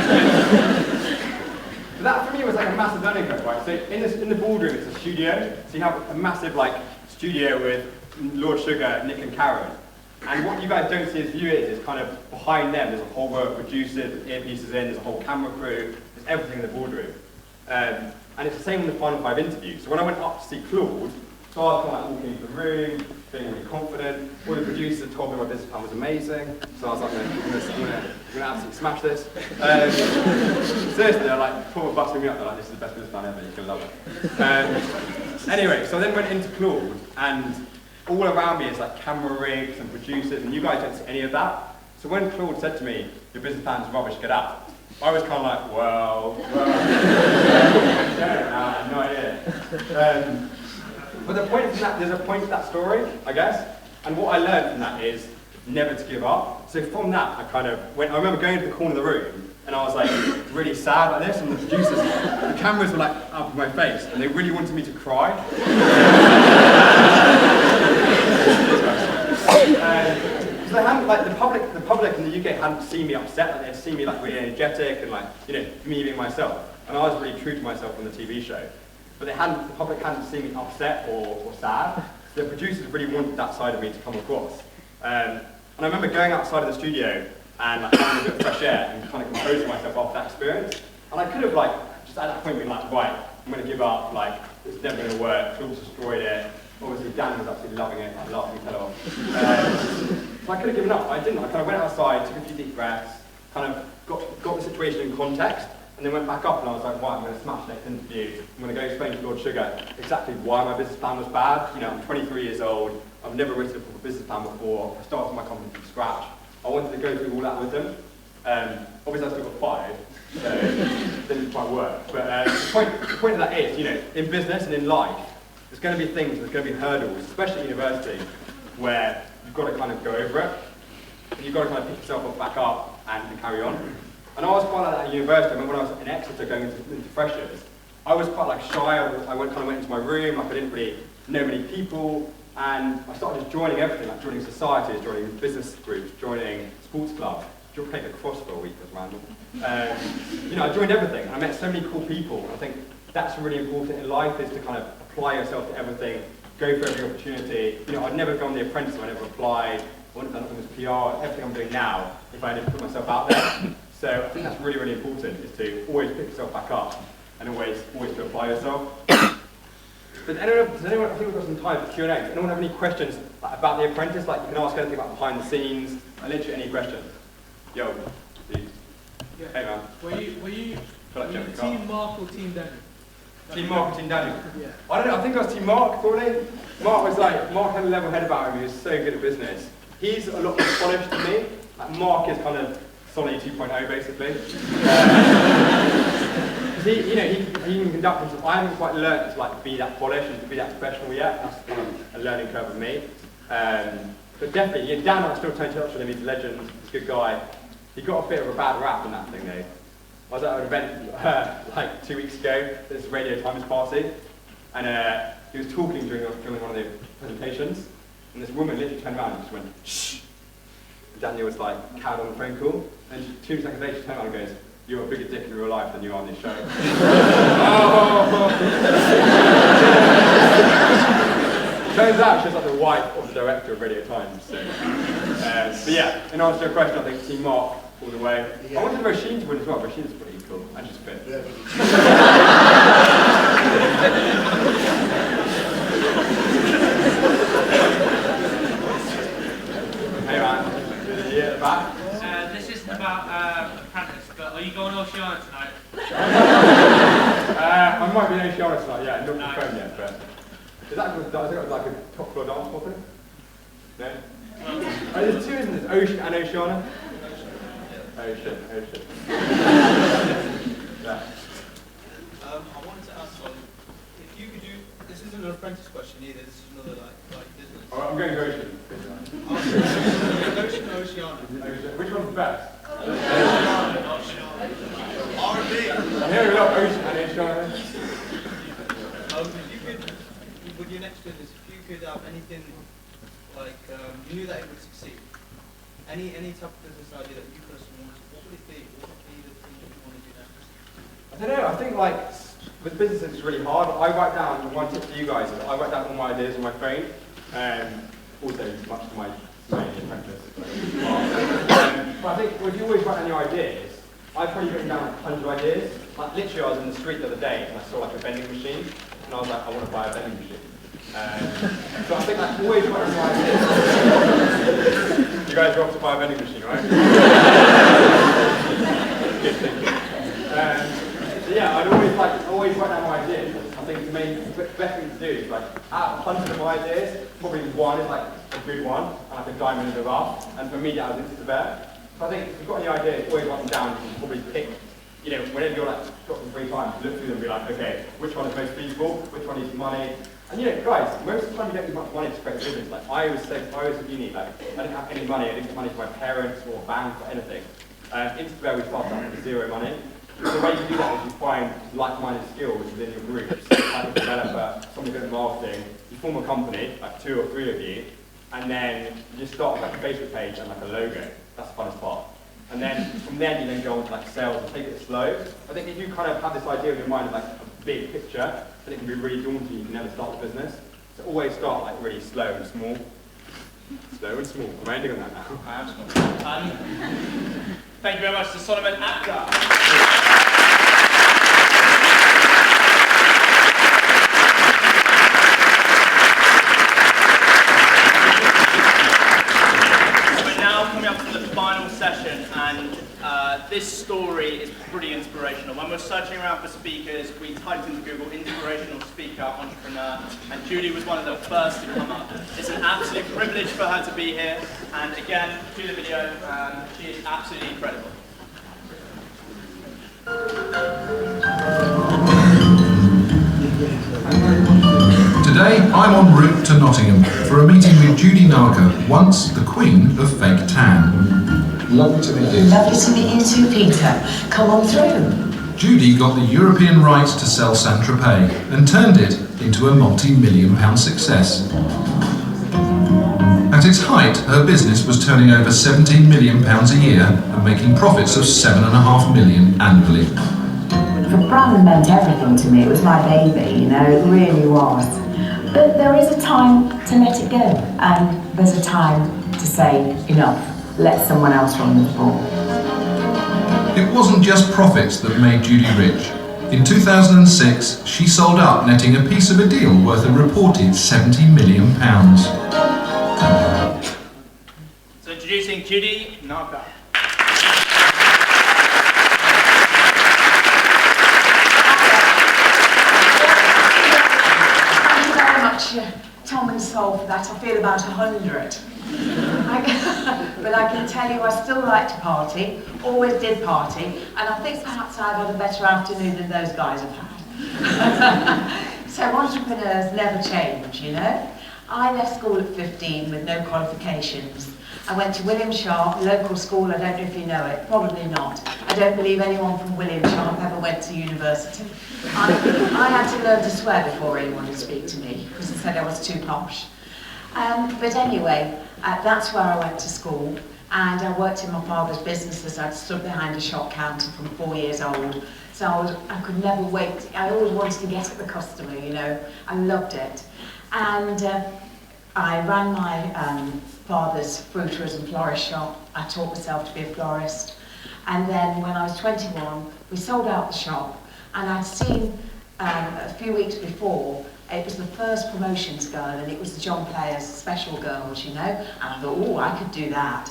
So that for me was like a massive learning curve, right? So in the boardroom, it's a studio. So you have a massive like studio with Lord Sugar, Nick and Karen. And what you guys don't see as viewers is kind of behind them, there's a whole row of producers with earpieces in, there's a whole camera crew, there's everything in the boardroom. And it's the same in the final 5 interviews. So when I went up to see Claude, so I was kind of like walking into the room, feeling really confident. All the producers told me my business plan was amazing. So I was like, I'm gonna absolutely smash this. Seriously, they're like, Claude busting me up, they're like, this is the best business plan ever, you're gonna love it. Anyway, so I then went into Claude, and all around me is like camera rigs and producers, and you guys don't see any of that. So when Claude said to me, your business plan's rubbish, get out, I was kind of like, well, I have no idea. But the point is that there's a point to that story, I guess, and what I learned from that is never to give up. So from that, I remember going to the corner of the room, and I was like really sad like this, and the producers, the cameras were like up in my face, and they really wanted me to cry. Because they hadn't, like, the public in the UK hadn't seen me upset, like they'd seen me like really energetic and like, you know, me being myself. And I was really true to myself on the TV show. But the public hadn't seen me upset or sad. The producers really wanted that side of me to come across. And I remember going outside of the studio and like, having a bit of fresh air and kind of composing myself after that experience. And I could have like, just at that point been like, right, I'm going to give up, like, it's never going to work, Phil's destroyed it. Obviously Dan was absolutely loving it, like laughing his head off. So I could have given up, I didn't. I kind of went outside, took a few deep breaths, kind of got the situation in context, and then went back up and I was like, right, I'm going to smash next interview. I'm going to go explain to Lord Sugar exactly why my business plan was bad. You know, I'm 23 years old, I've never written a proper business plan before, I started my company from scratch. I wanted to go through all that with them. Obviously I still got fired, so it didn't quite work. But the point of that is, you know, in business and in life, there's going to be things, there's going to be hurdles, especially at university, where you've got to kind of go over it. And you've got to kind of pick yourself back up and carry on. And I was quite like that at university. I remember when I was in Exeter going into freshers, I was quite like shy. I went into my room, like I didn't really know many people, and I started just joining everything, like joining societies, joining business groups, joining sports clubs, playing lacrosse for a week, was random. You know, I joined everything, and I met so many cool people. And I think that's really important in life, is to kind of apply yourself to everything, go for every opportunity. You know, I'd never gone The Apprentice if I never applied. I wouldn't have done anything with PR, everything I'm doing now, if I didn't put myself out there. So I think that's really, really important, is to always pick yourself back up and always to apply yourself. Does anyone, I think we've got some time for Q&A. Does anyone have any questions about The Apprentice? Like, you can ask anything about behind the scenes, literally any questions. Yo, dude. Yeah. Hey man. Were you Feel like jumping Team Mark or Team Daniel? Team Mark or Team Daniel? Yeah. I don't know, I think I was Team Mark, probably. Mark had a level head about him, he was so good at business. He's a lot more polished than me. Like Mark is kind of Sonny 2.0 basically. He can conduct himself. I haven't quite learned to like be that polished and to be that professional yet. That's kind of a learning curve with me. But definitely, Dan, I still turn touch with him. He's a legend. He's a good guy. He got a bit of a bad rap in that thing though. I was at an event like 2 weeks ago. This Radio Times party, and he was talking during one of the presentations, and this woman literally turned around and just went shh. And Daniel was like cowed on the phone call, and 2 seconds later she turned around and goes, "You're a bigger dick in real life than you are on this show." Turns out she's like the wife of the director of Radio Times. So. But yeah, in answer to your question, I think Team Mark all the way. I wanted Roisin to win as well. Roisin's pretty cool, and she's fit. Hey man, yeah, back. This isn't about apprentice, but are you going Oceana tonight? I might be in Oceana tonight, yeah, not confirmed yet, but is that like a top floor dance property? No? There's two, isn't there? Ocean and Oceana? Ocean. Yeah. I wanted to ask if you could do. This isn't an apprentice question either. This is another like business. Oh, I'm going to Ocean. Ocean or Oceana? Ocean. Which one's best? R&B. Here we go, Ocean and Oceana. If you could, with your next business, if you could have anything like you knew that it would succeed. Any type of business idea that you personally wanted, what would it be? What would be the thing that you want to do next? I don't know, I think like with business it's really hard. I write down, one tip for you guys is I write down all my ideas on my phone. Also much to my apprentice. But I think if you always write down your ideas, I've probably written down like 100 ideas. Like literally I was in the street the other day and I saw like a vending machine and I was like, I want to buy a vending machine. So I think I always write down my ideas. You guys are off to buy a vending machine, right? Good thing. So yeah, I'd always write down my ideas. I think the best thing to do is like out of 100 of my ideas, probably one is like a good one and like a diamond in the rough. And for me that was into the bear. So I think if you've got any ideas, always write them down. You can probably pick, whenever you're like got some free time, look through them and be like, okay, which one is most feasible, which one needs money. And guys, most of the time you don't need much money to create a business. Like I always at uni, like I didn't have any money, I didn't get money from my parents or bank or anything. Instagram we started out with zero money. So the way you do that is you find like-minded skills within your groups, like a developer, somebody good at marketing, you form a company, like 2 or 3 of you, and then you just start with like a Facebook page and like a logo. That's the funnest part. And then from then you then go on to like sales and take it slow. I think if you kind of have this idea in your mind of like a big picture, then it can be really daunting, you can never start a business. So always start like really slow and small. Slow and small. I'm ending on that now. I am small. Thank you very much to Solomon Apgar. Final session, and this story is pretty inspirational. When we're searching around for speakers, we typed into Google inspirational speaker entrepreneur, and Judy was one of the first to come up. It's an absolute privilege for her to be here, and again, do the video, she is absolutely incredible. Today, I'm en route to Nottingham for a meeting with Judy Narker, once the queen of fake tan. Lovely to meet you. Lovely to meet you too, Peter. Come on through. Judy got the European rights to sell Saint-Tropez and turned it into a multi-million-pound success. At its height, her business was turning over £17 million a year and making profits of £7.5 million annually. The brand meant everything to me. It was my baby, it really was. But there is a time to let it go, and there's a time to say enough. Let someone else run the ball. It wasn't just profits that made Judy rich. In 2006, she sold up, netting a piece of a deal worth a reported £70 million. So introducing Judy Narker. sold for that, I feel about 100. But I can tell you I still like to party, always did party, and I think perhaps I've had a better afternoon than those guys have had. So entrepreneurs never change, you know. I left school at 15 with no qualifications. I went to William Sharp, local school, I don't know if you know it, probably not. I don't believe anyone from William Sharp ever went to university. I had to learn to swear before anyone would speak to me, because they said I was too posh. But anyway, that's where I went to school, and I worked in my father's businesses. I'd stood behind a shop counter from 4 years old, so I could never wait. I always wanted to get at the customer, you know. I loved it. And I ran my father's fruiterers and florist shop. I taught myself to be a florist. And then when I was 21, we sold out the shop, and I'd seen a few weeks before, it was the first promotions girl, and it was the John Players special girls, you know, and I thought, oh, I could do that.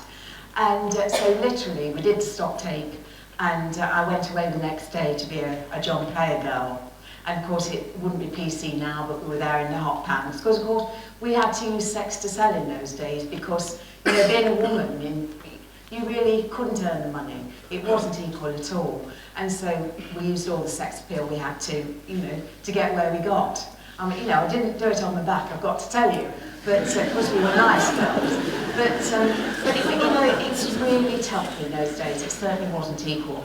And so literally, we did the stock take, and I went away the next day to be a John Player girl. And of course, it wouldn't be PC now, but we were there in the hot pants, because of course, we had to use sex to sell in those days, because, you know, being a woman, you really couldn't earn the money. It wasn't equal at all. And so we used all the sex appeal we had to, you know, to get where we got. I mean, you know, I didn't do it on the back, I've got to tell you, but because we were nice girls. But you know, it's really tough in those days. It certainly wasn't equal.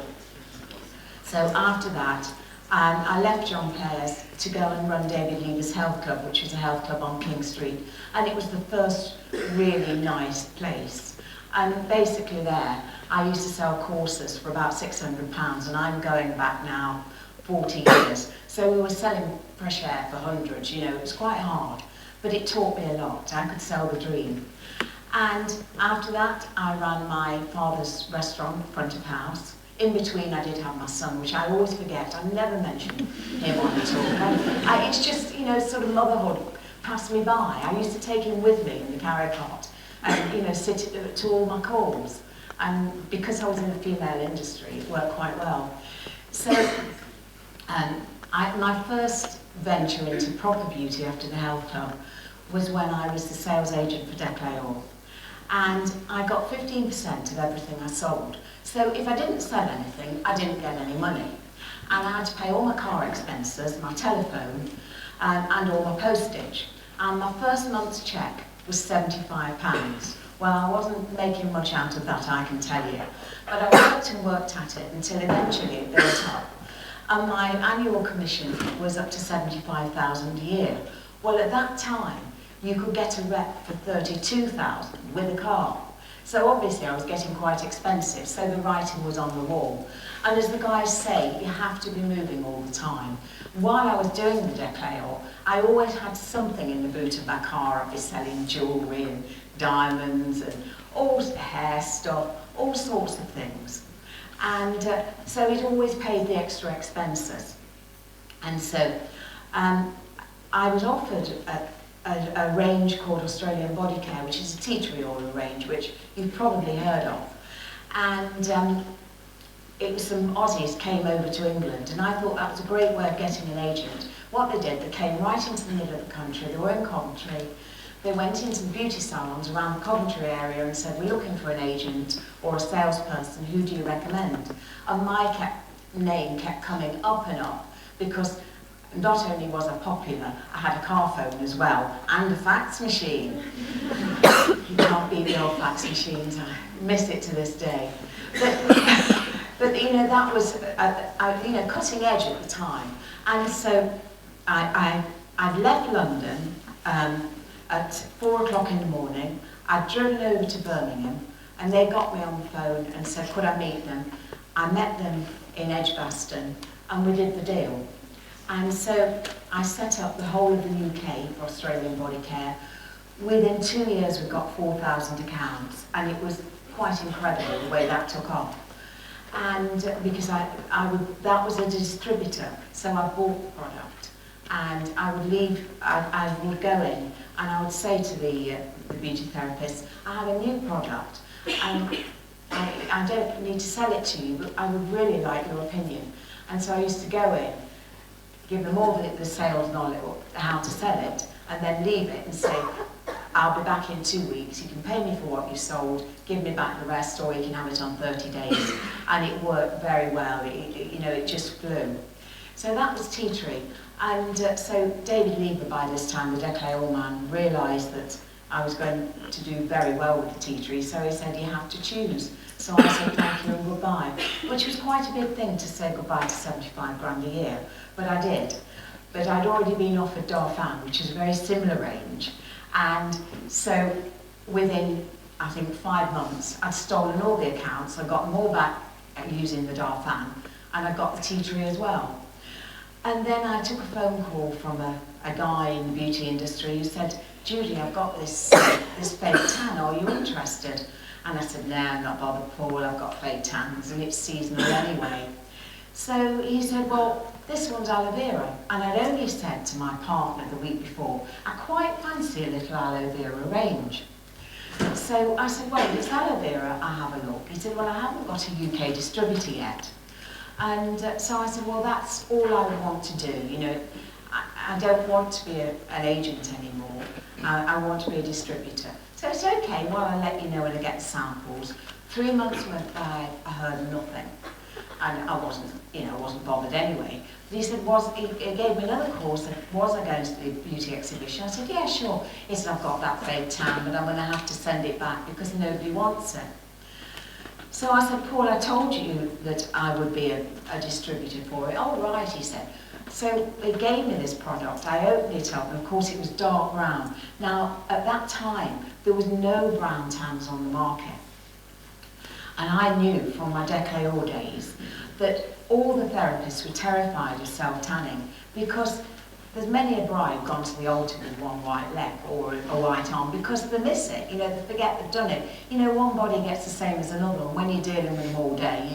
So after that, I left John Players to go and run David Lever's Health Club, which was a health club on King Street, and it was the first really nice place. And basically there, I used to sell courses for about £600, and I'm going back now 40 years. So we were selling fresh air for hundreds, you know, it was quite hard, but it taught me a lot. I could sell the dream. And after that, I ran my father's restaurant, front of house. In between, I did have my son, which I always forget. I never mention him on the talk. It's just, you know, sort of motherhood passed me by. I used to take him with me in the carrier cart and, you know, sit to all my calls. And because I was in the female industry, it worked quite well. So, my first venture into proper beauty after the health club was when I was the sales agent for Declaor. And I got 15% of everything I sold. So if I didn't sell anything, I didn't get any money. And I had to pay all my car expenses, my telephone, and all my postage. And my first month's cheque was £75. Well, I wasn't making much out of that, I can tell you. But I worked and worked at it until eventually it built up. And my annual commission was up to £75,000 a year. Well, at that time, you could get a rep for £32,000 with a car. So obviously I was getting quite expensive, so the writing was on the wall. And as the guys say, you have to be moving all the time. While I was doing the Declaor, I always had something in the boot of my car. I'd be selling jewellery and diamonds and all hair stuff, all sorts of things. And so it always paid the extra expenses. And so I was offered a range called Australian Body Care, which is a tea tree oil range, which you've probably heard of. And it was some Aussies came over to England, and I thought that was a great way of getting an agent. What they did, they came right into the middle of the country, they were in Coventry, they went into the beauty salons around the Coventry area and said, we're looking for an agent or a salesperson, who do you recommend? And my name kept coming up and up, because not only was I popular, I had a car phone as well, and a fax machine. You can't beat the old fax machines, I miss it to this day. But you know, that was you know, cutting edge at the time. And so I'd left London at 4 o'clock in the morning. I'd driven over to Birmingham, and they got me on the phone and said, could I meet them? I met them in Edgbaston, and we did the deal. And so I set up the whole of the UK for Australian Body Care. Within 2 years, we got 4,000 accounts, and it was quite incredible the way that took off. And because that was a distributor, so I bought the product, and I would go in, and I would say to the beauty therapist, I have a new product, and I don't need to sell it to you, but I would really like your opinion. And so I used to go in, give them all the sales knowledge, how to sell it, and then leave it and say, I'll be back in 2 weeks. You can pay me for what you sold, give me back the rest, or you can have it on 30 days. And it worked very well. It just flew. So that was tea tree. And so David Lever, by this time, the Declare man, realised that I was going to do very well with the tea tree, so he said, you have to choose. So I said thank you and goodbye, which was quite a big thing to say goodbye to 75 grand a year, but I did. But I'd already been offered Darfan, which is a very similar range, and so within, I think, 5 months, I'd stolen all the accounts, I got them all back using the Darfan, and I got the tea tree as well. And then I took a phone call from a guy in the beauty industry who said, Judy, I've got this fake tan, are you interested? And I said, no, I'm not bothered, Paul, I've got fake tans and it's seasonal anyway. So he said, well, this one's aloe vera. And I'd only said to my partner the week before, I quite fancy a little aloe vera range. So I said, well, if it's aloe vera, I'll have a look. He said, well, I haven't got a UK distributor yet. And so I said, well, that's all I would want to do. I don't want to be an agent anymore. I want to be a distributor. So it's okay, well, I'll let you know when I get samples. 3 months went by, I heard nothing. And I wasn't bothered anyway. But he said, he gave me another call, said, was I going to the beauty exhibition? I said, yeah, sure. He said, I've got that fake tan, but I'm going to have to send it back because nobody wants it. So I said, Paul, I told you that I would be a distributor for it. Oh, right, he said. So they gave me this product, I opened it up, and of course it was dark brown. Now, at that time, there was no brown tans on the market. And I knew from my Declare days that all the therapists were terrified of self-tanning because there's many a bride gone to the altar with one white leg or a white arm because they miss it, they forget they've done it. One body gets the same as another, and when you're dealing with them all day,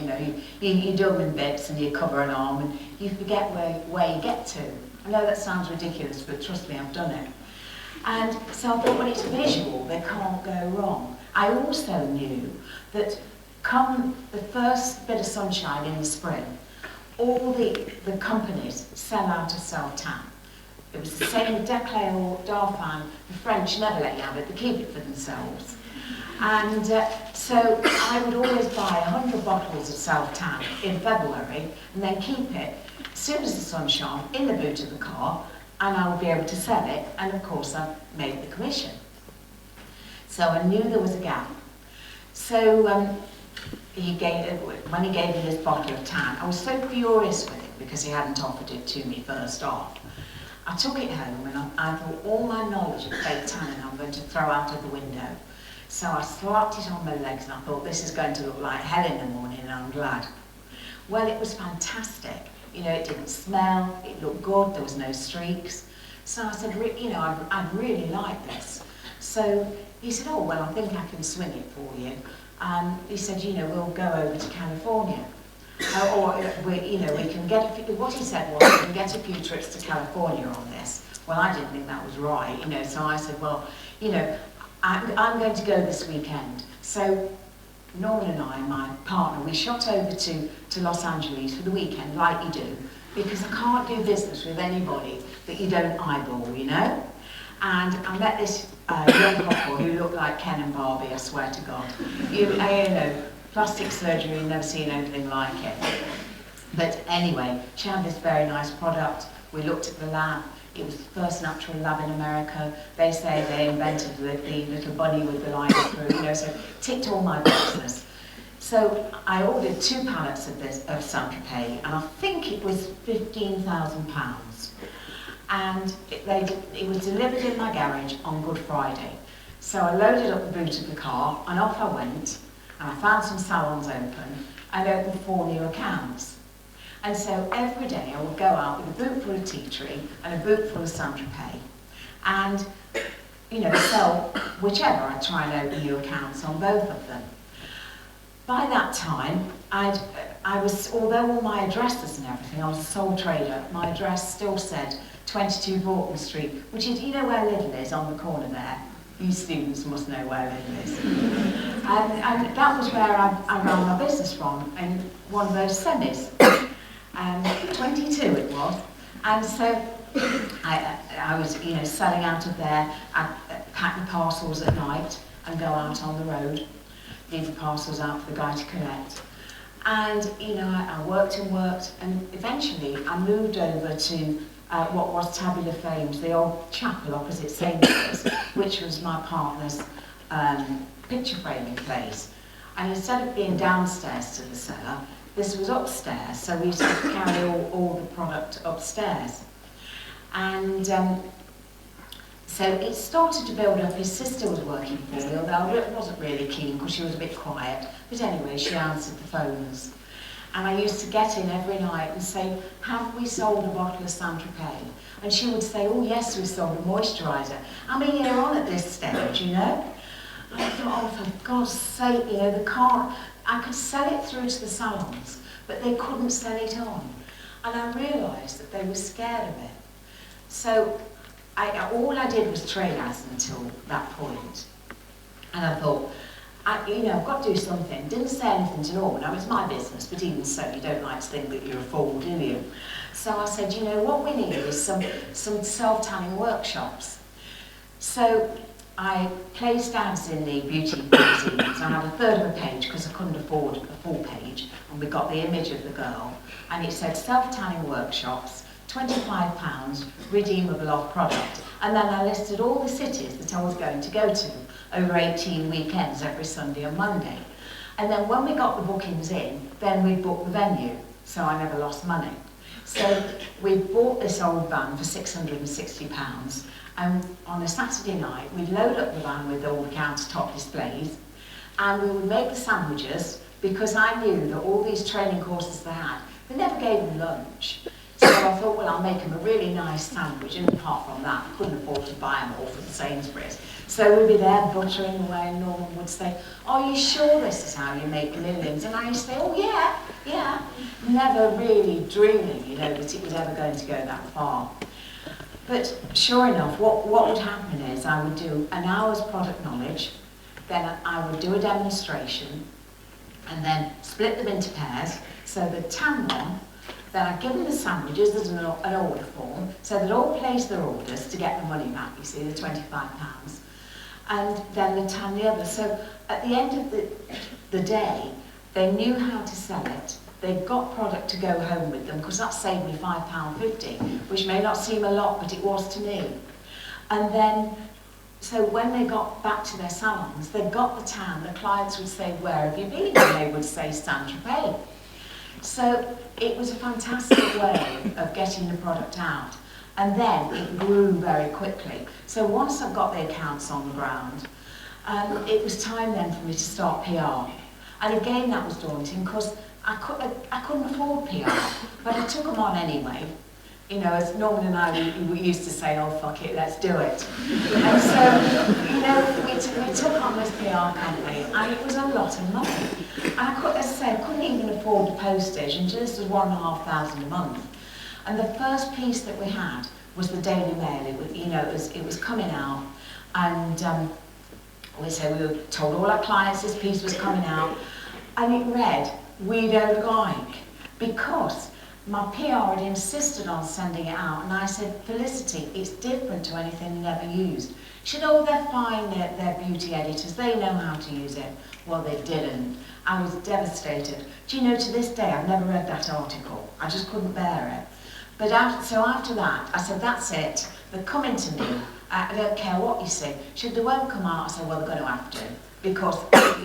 you do them in bits and you cover an arm and you forget where you get to. I know that sounds ridiculous, but trust me, I've done it. And so I thought, when it's visual, they can't go wrong. I also knew that come the first bit of sunshine in the spring, all the companies sell out of self-tan. It was the same with Declare or Darfan. The French never let you have it, they keep it for themselves. And so I would always buy 100 bottles of self-tan in February and then keep it as soon as the sun shone in the boot of the car, and I would be able to sell it, and of course I made the commission. So I knew there was a gap. So when he gave me this bottle of tan, I was so furious with him because he hadn't offered it to me first off. I took it home and I thought all my knowledge of fake tanning I'm going to throw out of the window. So I slapped it on my legs and I thought, this is going to look like hell in the morning, and I'm glad. Well, it was fantastic. It didn't smell, it looked good, there was no streaks. So I said, I'd really like this. So he said, oh, well, I think I can swing it for you. And he said, we'll go over to California. We can get what he said was, we can get a few trips to California on this. Well, I didn't think that was right, so I said, well, I'm going to go this weekend. So Norman and I, my partner, we shot over to Los Angeles for the weekend, like you do, because I can't do business with anybody that you don't eyeball, And I met this young couple who looked like Ken and Barbie, I swear to God. Plastic surgery, never seen anything like it. But anyway, she had this very nice product. We looked at the lab. It was the first natural lab in America. They say they invented the little bunny with the line through, so ticked all my boxes. So I ordered 2 pallets of this, of Saint-Tropez, and I think it was £15,000. And it was delivered in my garage on Good Friday. So I loaded up the boot of the car, and off I went. And I found some salons open, and opened 4 new accounts. And so every day I would go out with a boot full of tea tree and a boot full of Saint-Tropez, and sell whichever. I'd try and open new accounts on both of them. By that time, although all my addresses and everything, I was a sole trader, my address still said 22 Vorton Street, which is, where Lidl is on the corner there. You students must know where Lidl is. And that was where I ran my business from, in one of those semis. 22 it was. And so I was, selling out of there. I pack the parcels at night and go out on the road, leave the parcels out for the guy to collect. And, you know, I worked and worked, and eventually I moved over to what was Tabula Fames, the old chapel opposite Sainsbury's, which was my partner's picture framing place. And instead of being downstairs to the cellar, this was upstairs, so we used to carry all the product upstairs. And so it started to build up. His sister was working for me, although I wasn't really keen because she was a bit quiet. But anyway, she answered the phones. And I used to get in every night and say, have we sold a bottle of Saint-Tropez? And she would say, oh yes, we sold a moisturiser. I'm a year on at this stage, you know? And I thought, oh, for God's sake, you know, I could sell it through to the salons, but they couldn't sell it on. And I realised that they were scared of it. So all I did was trade ads until that point. And I thought, you know, I've got to do something. Didn't say anything to Norman. Now, it's my business, but even so, you don't like to think that you're a fool, do you? So I said, you know, what we need is some self-tanning workshops. So I placed ads in the beauty magazines. I had a third of a page because I couldn't afford a full page, and we got the image of the girl, and it said self-tanning workshops, £25, redeemable off product. And then I listed all the cities that I was going to go to over 18 weekends, every Sunday and Monday. And then when we got the bookings in, then we booked the venue, so I never lost money. So we bought this old van for £660, and on a Saturday night, we'd load up the van with all the countertop displays, and we would make the sandwiches, because I knew that all these training courses they had, they never gave them lunch. So I thought, well, I'll make them a really nice sandwich, and apart from that, I couldn't afford to buy them all for the Sainsbury's. So we'd be there buttering away, and Norman would say, are you sure this is how you make millions? And I used to say, oh yeah, never really dreaming, you know, that it was ever going to go that far. But sure enough, what would happen is I would do an hour's product knowledge, then I would do a demonstration, and then split them into pairs. So the tan one, then I'd give them the sandwiches as an order form, so they'd all place their orders to get the money back, you see, the £25. And then the tan the other. So at the end of the day, they knew how to sell it. They got product to go home with them, because that saved me £5.50, which may not seem a lot, but it was to me. And then, so when they got back to their salons, they got the tan. The clients would say, where have you been? And they would say, Saint-Tropez. So it was a fantastic way of getting the product out. And then it grew very quickly. So once I've got the accounts on the ground, it was time then for me to start PR. And again, that was daunting, because I couldn't afford PR, but I took them on anyway. You know, as Norman and I, we used to say, oh, fuck it, let's do it. And so, you know, we took on this PR company, and it was a lot of money. And as I say, I couldn't even afford the postage, and this was £1,500 a month. And the first piece that we had was the Daily Mail. It was, you know, it was coming out, and we were told all our clients this piece was coming out, and it read, we don't like, because my PR had insisted on sending it out, and I said, Felicity, it's different to anything they've ever used. She said, oh, they're fine, they're beauty editors, they know how to use it. Well, they didn't. I was devastated. Do you know, to this day, I've never read that article. I just couldn't bear it. But so after that, I said, that's it. They're coming to me. I don't care what you say. She said, they won't come out. I said, well, they're going to have to, because,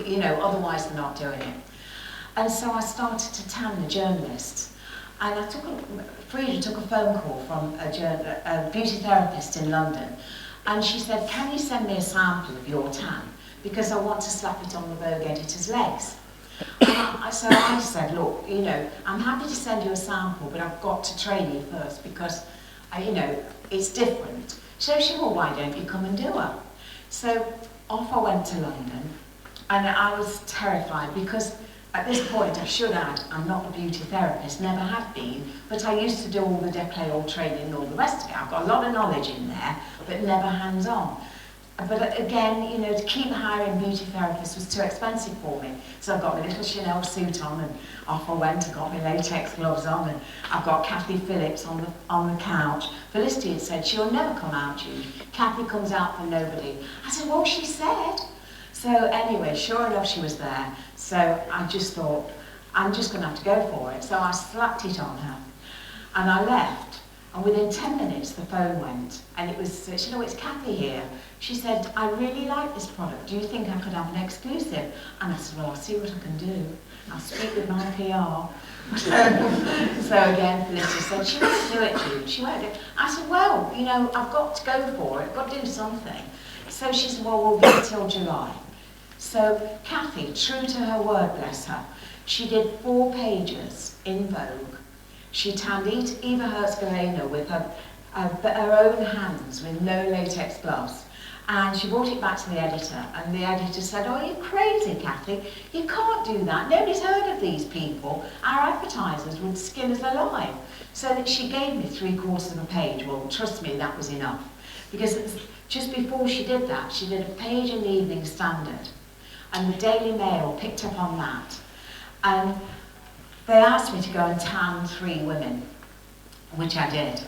you know, otherwise they're not doing it. And so I started to tan the journalists. And Frida took a phone call from a beauty therapist in London. And she said, can you send me a sample of your tan? Because I want to slap it on the Vogue editor's legs. So I said, look, you know, I'm happy to send you a sample, but I've got to train you first, because, you know, it's different. So she said, well, why don't you come and do it? So off I went to London, and I was terrified, because at this point I should add, I'm not a beauty therapist, never have been, but I used to do all the décolleté training and all the rest of it. I've got a lot of knowledge in there, but never hands-on. But again, you know, to keep hiring beauty therapists was too expensive for me. So I got my little Chanel suit on and off I went. I got my latex gloves on and I've got Kathy Phillips on the couch. Felicity had said, she'll never come out, Jude. Kathy comes out for nobody. I said, well, she said. So anyway, sure enough, she was there. So I just thought, I'm just going to have to go for it. So I slapped it on her and I left. And within 10 minutes, the phone went. And it was, she said, oh, it's Kathy here. She said, I really like this product. Do you think I could have an exclusive? And I said, well, I'll see what I can do. I'll speak with my PR. So again, Felicity said, she won't do it, Jude. She won't do it. I said, well, you know, I've got to go for it. I've got to do something. So she said, well, we'll give it till July. So Kathy, true to her word, bless her, she did 4 pages in Vogue. She tanned Eva Hertzgerena with her own hands with no latex gloves. And she brought it back to the editor, and the editor said, oh, you're crazy, Kathy. You can't do that. Nobody's heard of these people. Our advertisers would skin us alive. So that she gave me 3/4 of a page. Well, trust me, that was enough. Because just before she did that, she did a page in the Evening Standard. And the Daily Mail picked up on that. And they asked me to go and tan 3 women, which I did.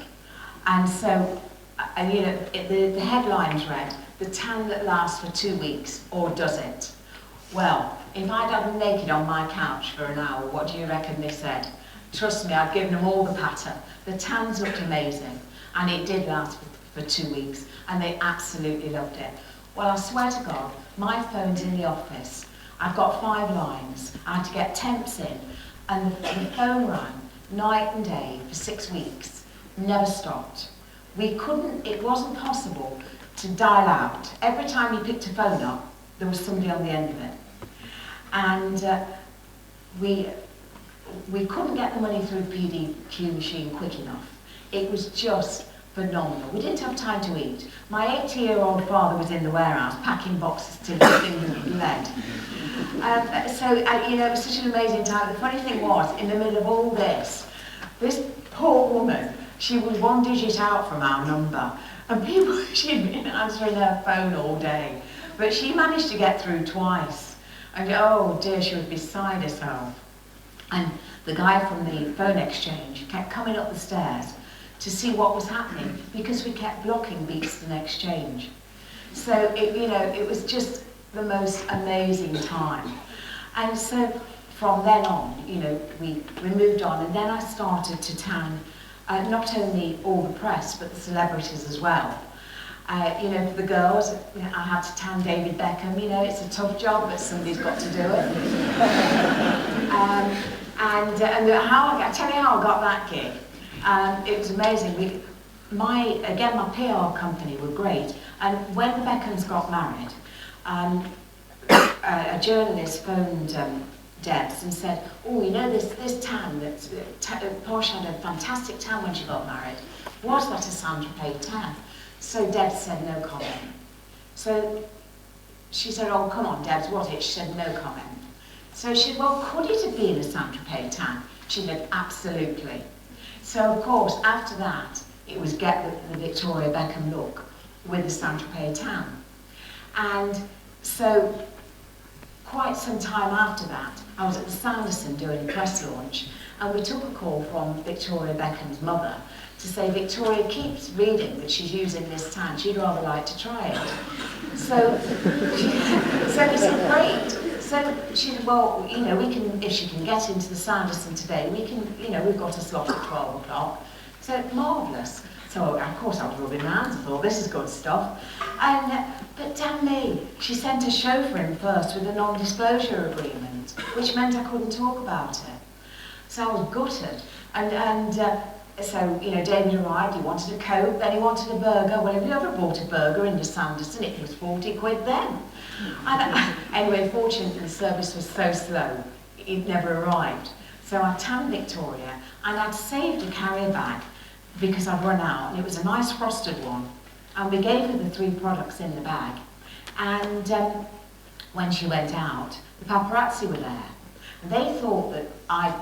And so, you know, the headlines read, the tan that lasts for 2 weeks, or does it? Well, if I'd had them naked on my couch for an hour, what do you reckon they said? Trust me, I'd given them all the patter. The tans looked amazing, and it did last for 2 weeks, and they absolutely loved it. Well, I swear to God, my phone's in the office. I've got 5 lines. I had to get temps in, and the phone rang night and day for 6 weeks, never stopped. We couldn't, it wasn't possible to dial out. Every time you picked a phone up, there was somebody on the end of it. And we couldn't get the money through the PDQ machine quick enough. It was just phenomenal. We didn't have time to eat. My 80-year-old father was in the warehouse packing boxes till his fingers bled. You know, it was such an amazing time. The funny thing was, in the middle of all this poor woman, she was 1 digit out from our number. And people, she'd been answering her phone all day. But she managed to get through twice. And oh dear, she was beside herself. And the guy from the phone exchange kept coming up the stairs to see what was happening because we kept blocking Beatston Exchange. So, you know, it was just the most amazing time. And so from then on, you know, we moved on, and then I started to tan not only all the press, but the celebrities as well. You know, for the girls, you know, I had to tan David Beckham. You know, it's a tough job, but somebody's got to do it. And I tell you how I got that gig. It was amazing. My PR company were great. And when the Beckhams got married, a journalist phoned Debs and said, oh, you know, this tan, Posh had a fantastic tan when she got married. Was that a Saint-Tropez tan? So Debs said no comment. So she said, oh, come on, Debs, what it? She said no comment. So she said, well, could it have been a Saint-Tropez tan? She said, absolutely. So, of course, after that, it was get the Victoria Beckham look with the Saint-Tropez tan. And so, quite some time after that, I was at the Sanderson doing a press launch, and we took a call from Victoria Beckham's mother to say, Victoria keeps reading that she's using this tan, she'd rather like to try it. So we said, great. So she said, well, you know, we can, if she can get into the Sanderson today, we can, you know, we've got a slot at 12 o'clock. So marvellous. So of course I was rubbing my hands, I thought, this is good stuff. And, but damn me, she sent a chauffeur in first with a non-disclosure agreement, which meant I couldn't talk about it. So I was gutted. So, you know, David arrived, he wanted a Coke, then he wanted a burger. Well, have you ever bought a burger into Sanderson? It was 40 quid then. And, anyway, fortunately, the service was so slow, it never arrived. So I tanned Victoria, and I'd saved a carrier bag because I'd run out, and it was a nice frosted one. And we gave her the 3 products in the bag. And when she went out, the paparazzi were there. And they thought that I,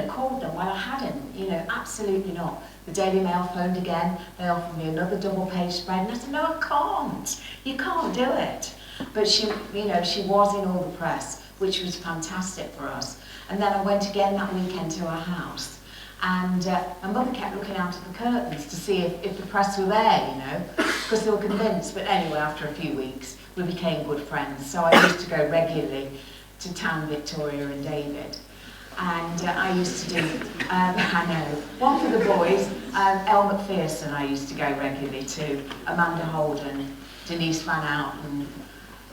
called them. Well, I hadn't, absolutely not. The Daily Mail phoned again. They offered me another double-page spread, and I said, no, I can't. You can't do it. But she was in all the press, which was fantastic for us. And then I went again that weekend to her house. And my mother kept looking out of the curtains to see if the press were there, because they were convinced. But anyway, after a few weeks, we became good friends. So I used to go regularly to Town, Victoria and David. And I used to do, one for the boys, Elle Macpherson I used to go regularly to, Amanda Holden, Denise Van Outen,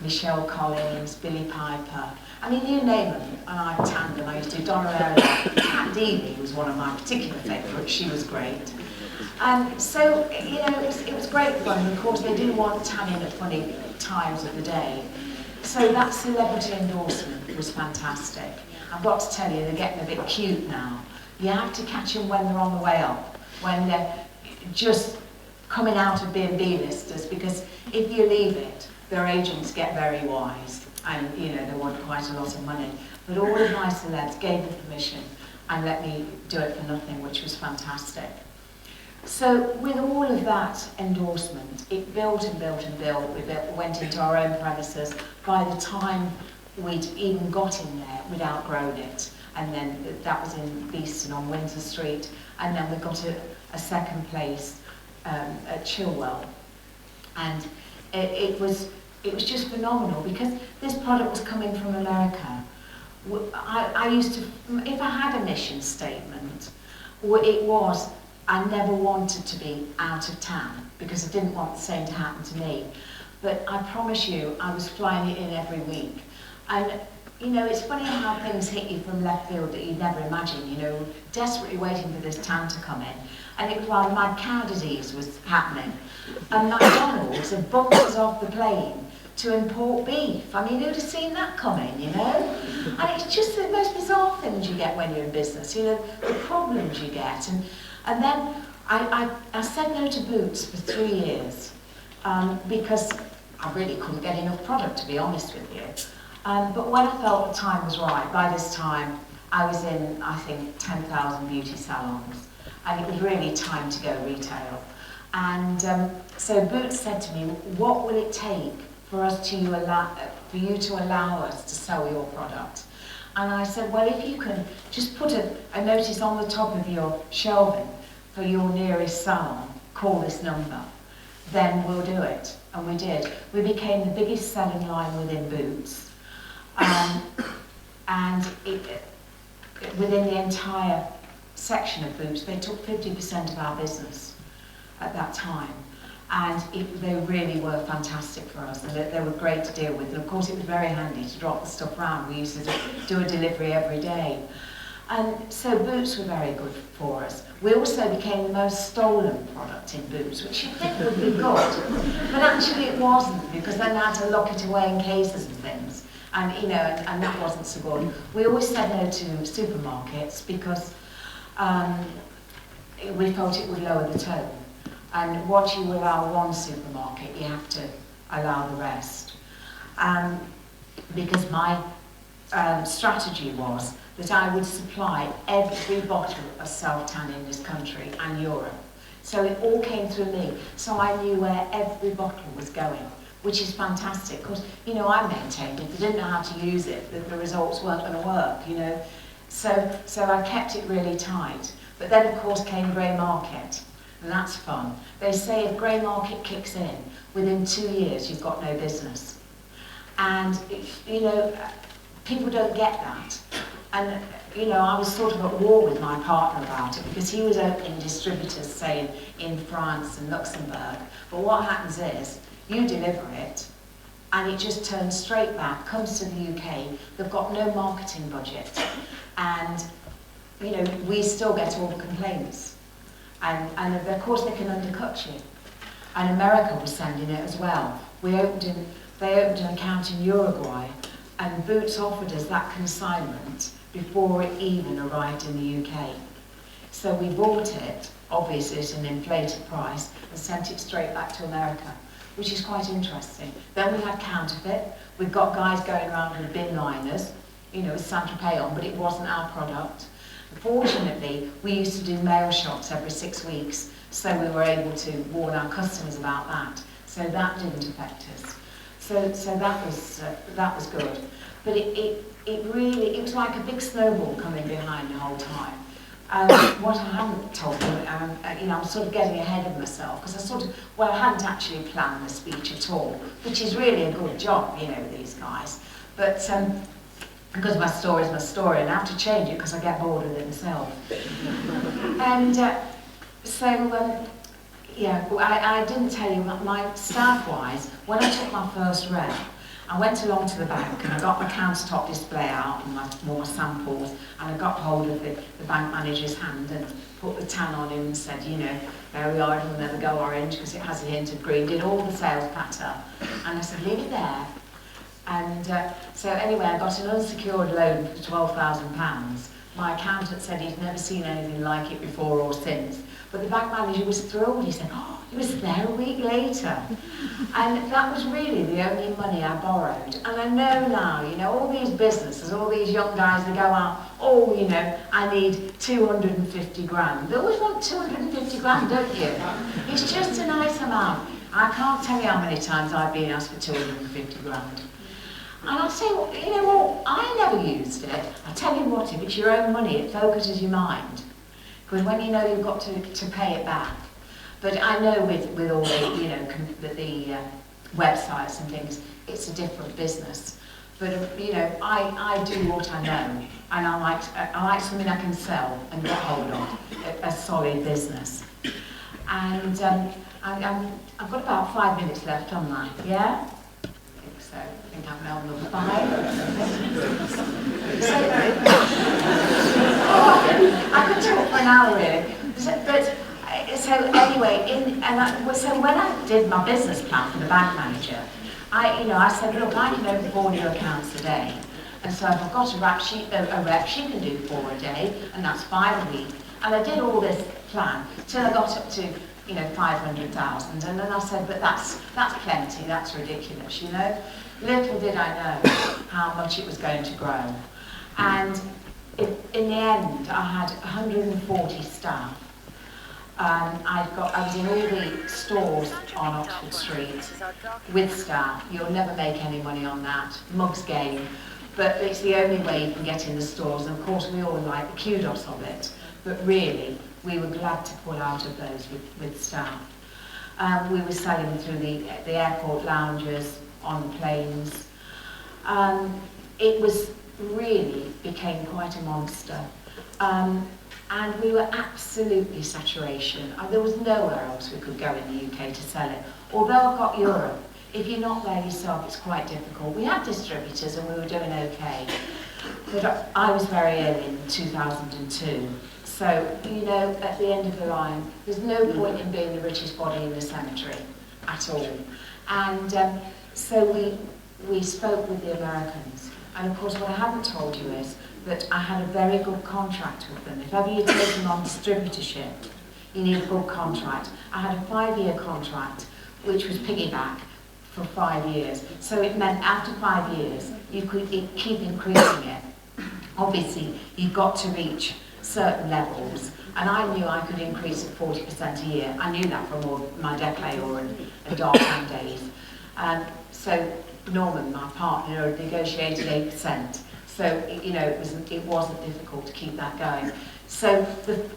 Michelle Collins, Billy Piper. I mean, you name them, and I tanned them. I used to do Donna Elliott. Cat Deely was one of my particular favourites. She was great. So, it was great fun. And of course, they didn't want tanning at funny times of the day. So that celebrity endorsement was fantastic. I've got to tell you, they're getting a bit cute now. You have to catch them when they're on the way up, when they're just coming out of being B-listers, because if you leave it, their agents get very wise, and they want quite a lot of money. But all of my celebs gave me permission and let me do it for nothing, which was fantastic. So with all of that endorsement, it built and built and built. We went into our own premises. By the time we'd even got in there, we'd outgrown it. And then that was in Beeston on Windsor Street. And then we got a second place at Chilwell. And it was just phenomenal, because this product was coming from America. I used to, if I had a mission statement, it was, I never wanted to be out of town, because I didn't want the same to happen to me. But I promise you, I was flying it in every week. And, it's funny how things hit you from left field that you'd never imagine, desperately waiting for this tan to come in. And it was while mad cow disease was happening. And McDonald's had bumped us off the plane to import beef. I mean, who'd have seen that coming, And it's just the most bizarre things you get when you're in business, the problems you get. And then I said no to boots for 3 years because I really couldn't get enough product, to be honest with you. But when I felt the time was right, by this time I was in, I think, 10,000 beauty salons, and it was really time to go retail. And so Boots said to me, what will it take for you to allow us to sell your product? And I said, well, if you can just put a notice on the top of your shelving for your nearest salon, call this number, then we'll do it. And we did. We became the biggest selling line within Boots. And within the entire section of Boots, they took 50% of our business at that time. And they really were fantastic for us, and they were great to deal with. And of course, it was very handy to drop the stuff around. We used to do a delivery every day. And so Boots were very good for us. We also became the most stolen product in Boots, which you'd think would be good. But actually it wasn't, because then I had to lock it away in cases and things. And, and that wasn't so good. We always said no to supermarkets because we felt it would lower the tone. And what you allow one supermarket, you have to allow the rest. Because my strategy was that I would supply every bottle of self-tan in this country and Europe. So it all came through me. So I knew where every bottle was going, which is fantastic. Because, I maintained if they didn't know how to use it, that the results weren't going to work, So I kept it really tight. But then, of course, came grey market. And that's fun. They say if grey market kicks in, within 2 years you've got no business. And, people don't get that. And, I was sort of at war with my partner about it, because he was opening distributors, say, in France and Luxembourg. But what happens is, you deliver it, and it just turns straight back, comes to the UK, they've got no marketing budget. And, we still get all the complaints. And of course they can undercut you. And America was sending it as well. They opened an account in Uruguay, and Boots offered us that consignment before it even arrived in the UK. So we bought it, obviously at an inflated price, and sent it straight back to America, which is quite interesting. Then we had counterfeit. We've got guys going around with bin liners, with Saint-Tropez on, but it wasn't our product. Fortunately, we used to do mail shots every 6 weeks, so we were able to warn our customers about that. So that didn't affect us. So that was good. But it was like a big snowball coming behind the whole time. What I haven't told you, I'm sort of getting ahead of myself, because I hadn't actually planned the speech at all, which is really a good job, these guys. But because my story is my story, and I have to change it because I get bored with it myself. And I didn't tell you, my staff-wise, when I took my first rep, I went along to the bank and I got my countertop display out and more samples, and I got hold of the bank manager's hand and put the tan on him and said, there we are, it'll never go orange because it has a hint of green, did all the sales patter. And I said, leave it there. And so anyway, I got an unsecured loan for £12,000. My accountant said he'd never seen anything like it before or since. But the bank manager was thrilled. He said, oh, he was there a week later. And that was really the only money I borrowed. And I know now, all these businesses, all these young guys that go out, I need 250 grand. They always want 250 grand, don't you? It's just a nice amount. I can't tell you how many times I've been asked for 250 grand. And I'll say, I never used it. I tell you what, if it's your own money, it focuses your mind. Because when you've got to pay it back. But I know with all the websites and things, it's a different business. But I do what I know, and I like something I can sell and get hold of, a solid business. And I've got about 5 minutes left, haven't I? Yeah. So I think I'm now number 5. I could talk for an hour really. So anyway, so when I did my business plan for the bank manager, I said, look, I can open 4 new accounts a day. And so if I've got a rep, she can do 4 a day, and that's 5 a week. And I did all this plan till I got up to 500,000, and then I said, but that's plenty, that's ridiculous, Little did I know how much it was going to grow. And in the end, I had 140 staff. I was in all the stores on Oxford Street with staff. You'll never make any money on that. Mug's game. But it's the only way you can get in the stores. And of course, we all like the kudos of it. But really, we were glad to pull out of those with staff. We were selling them through the airport lounges, on the planes. It was really became quite a monster. And we were absolutely saturation. There was nowhere else we could go in the UK to sell it. Although I've got Europe, if you're not there yourself, it's quite difficult. We had distributors and we were doing okay. But I was very ill in 2002. So, at the end of the line, there's no point in being the richest body in the cemetery at all. And so we spoke with the Americans. And of course, what I haven't told you is that I had a very good contract with them. If ever you're taking on distributorship, you need a good contract. I had a 5-year contract, which was piggyback for 5 years. So it meant after 5 years, you could keep increasing it. Obviously, you've got to reach certain levels, and I knew I could increase it 40% a year. I knew that from all my Declayor and Dark days. So Norman, my partner, negotiated 8%. So it wasn't difficult to keep that going. So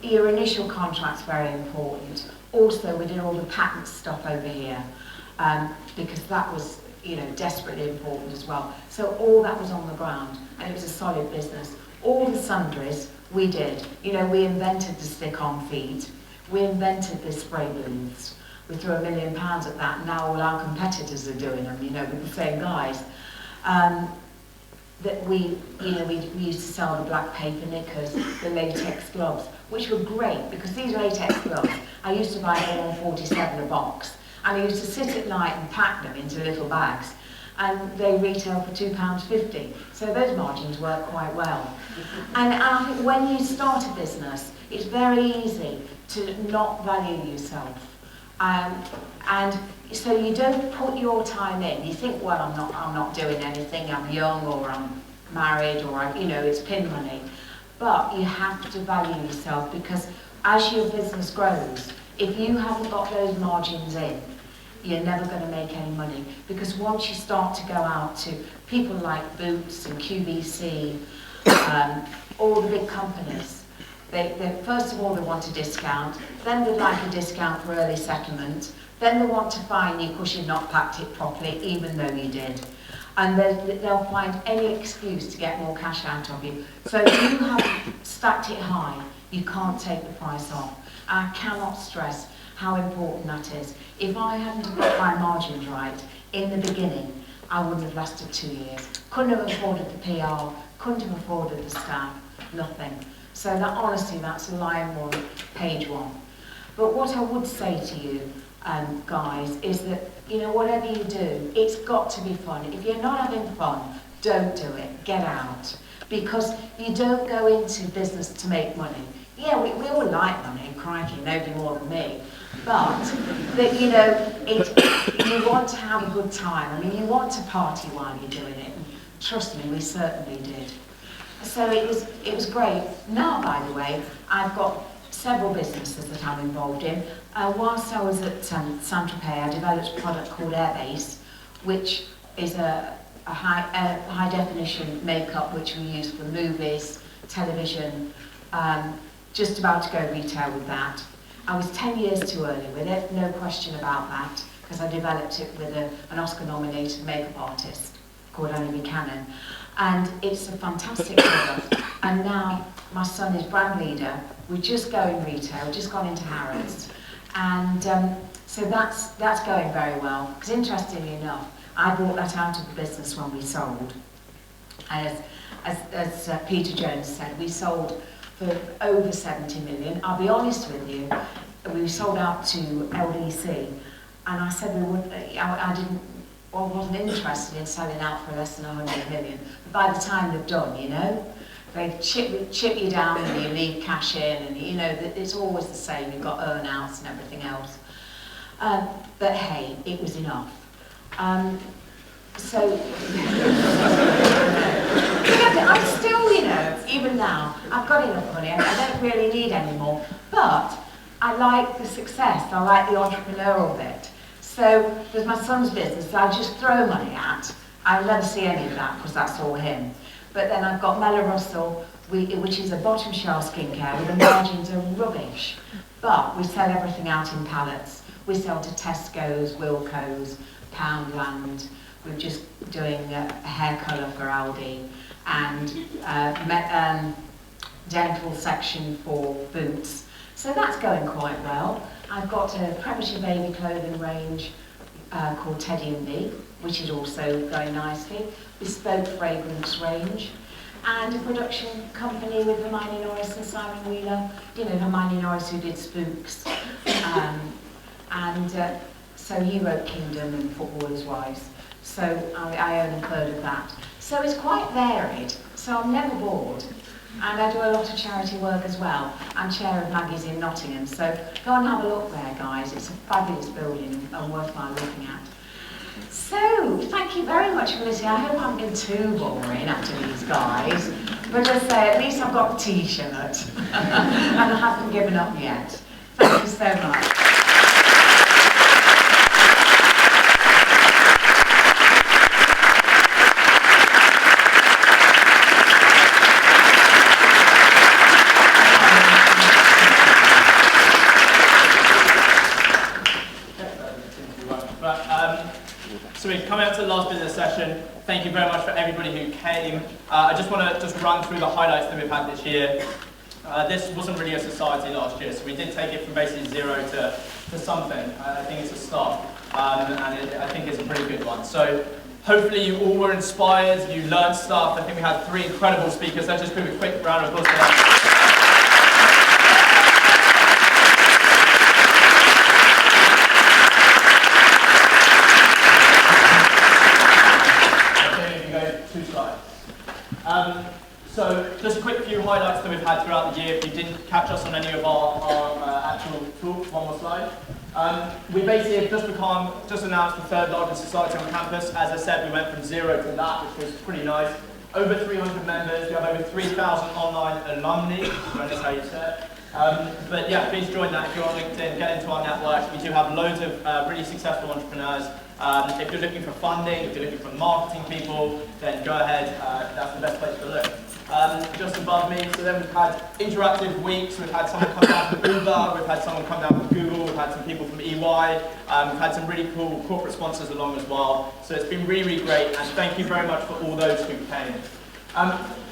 your initial contract's very important. Also, we did all the patent stuff over here because that was desperately important as well. So all that was on the ground, and it was a solid business. All the sundries we did. We invented the stick-on feed. We invented the spray booths. We threw £1 million at that, and now all our competitors are doing them, with the same guys. That we used to sell the black paper knickers, the latex gloves, which were great, because these latex gloves, I used to buy them on 47 a box, and I used to sit at night and pack them into little bags, and they retail for £2.50, so those margins work quite well. And I think when you start a business, it's very easy to not value yourself. And so you don't put your time in. You think, well, I'm not doing anything, I'm young, or I'm married or it's pin money. But you have to value yourself, because as your business grows, if you haven't got those margins in, you're never going to make any money. Because once you start to go out to people like Boots and QVC, all the big companies, they first of all they want a discount, then they'd like a discount for early settlement, then they want to fine you because you've not packed it properly, even though you did. And they'll find any excuse to get more cash out of you. So if you haven't stacked it high, you can't take the price off. I cannot stress how important that is. If I hadn't got my margins right in the beginning, I wouldn't have lasted 2 years. Couldn't have afforded the PR, couldn't have afforded the staff, nothing. So that, honestly, that's line one, page one. But what I would say to you, guys, is that, whatever you do, it's got to be fun. If you're not having fun, don't do it. Get out. Because you don't go into business to make money. Yeah, we all like money, crikey, nobody more than me. But, you want to have a good time. I mean, you want to party while you're doing it. And trust me, we certainly did. So it was great. Now, by the way, I've got several businesses that I'm involved in. Whilst I was at Saint-Tropez, I developed a product called Airbase, which is a high definition makeup which we use for movies, television, just about to go retail with that. I was 10 years too early with it, no question about that, because I developed it with an Oscar-nominated makeup artist called Annie Buchanan. And it's a fantastic product. And now my son is brand leader. We're just going retail, just gone into Harrods. And so that's going very well. Because interestingly enough, I brought that out of the business when we sold. And as Peter Jones said, we sold for over 70 million. I'll be honest with you, we sold out to LDC, and I said I wasn't interested in selling out for less than 100 million. But by the time they're done, they chip you down and you leave cash in, and it's always the same. You've got earn-outs and everything else. But hey, it was enough. So I'm still, even now, I've got enough money. I don't really need any more. But I like the success. I like the entrepreneurial bit. So there's my son's business that I just throw money at. I never see any of that because that's all him. But then I've got Mella Russell, which is a bottom shelf skincare, where the margins are rubbish. But we sell everything out in pallets. We sell to Tesco's, Wilko's, Poundland. We're just doing a hair colour for Aldi, and dental section for Boots. So that's going quite well. I've got a premature baby clothing range called Teddy and Me, which is also going nicely. Bespoke fragrance range, and a production company with Hermione Norris and Simon Wheeler. Hermione Norris, who did Spooks, so he wrote Kingdom and Footballers' Wives. So I own a third of that. So it's quite varied. So I'm never bored. And I do a lot of charity work as well. I'm chair of Maggie's in Nottingham. So go and have a look there, guys. It's a fabulous building and worthwhile looking at. So, thank you very much for listening. I hope I haven't been too boring after these guys. But as I say, at least I've got a t-shirt. And I haven't given up yet. Thank you so much. So we're coming up to the last business session. Thank you very much for everybody who came. I just want to run through the highlights that we've had this year. This wasn't really a society last year, so we did take it from basically zero to something. I think it's a start, and I think it's a pretty good one. So hopefully you all were inspired, you learned stuff. I think we had 3 incredible speakers. Let's just give a quick round of applause for them. So just a quick few highlights that we've had throughout the year. If you didn't catch us on any of our actual talks, one more slide. We basically have just announced the 3rd largest society on campus. As I said, we went from 0 to that, which was pretty nice. over 300 members. We have over 3,000 online alumni, if that's how you say it. But yeah, please join that if you're on LinkedIn, get into our network. We do have loads of really successful entrepreneurs. If you're looking for funding, if you're looking for marketing people, then go ahead, that's the best place to look. Just above me, so then we've had interactive weeks, we've had someone come down from Uber, we've had someone come down from Google, we've had some people from EY, we've had some really cool corporate sponsors along as well. So it's been really, really great, and thank you very much for all those who came.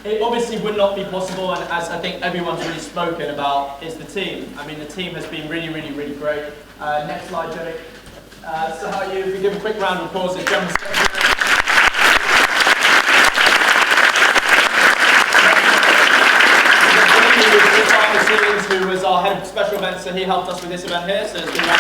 It obviously would not be possible, and as I think everyone's really spoken about, is the team. I mean, the team has been really, really, really great. Next slide, Jimmy. So how are you? If we give a quick round of applause to General Secretary. Who was our head of special events, so he helped us with this event here. So it's been now,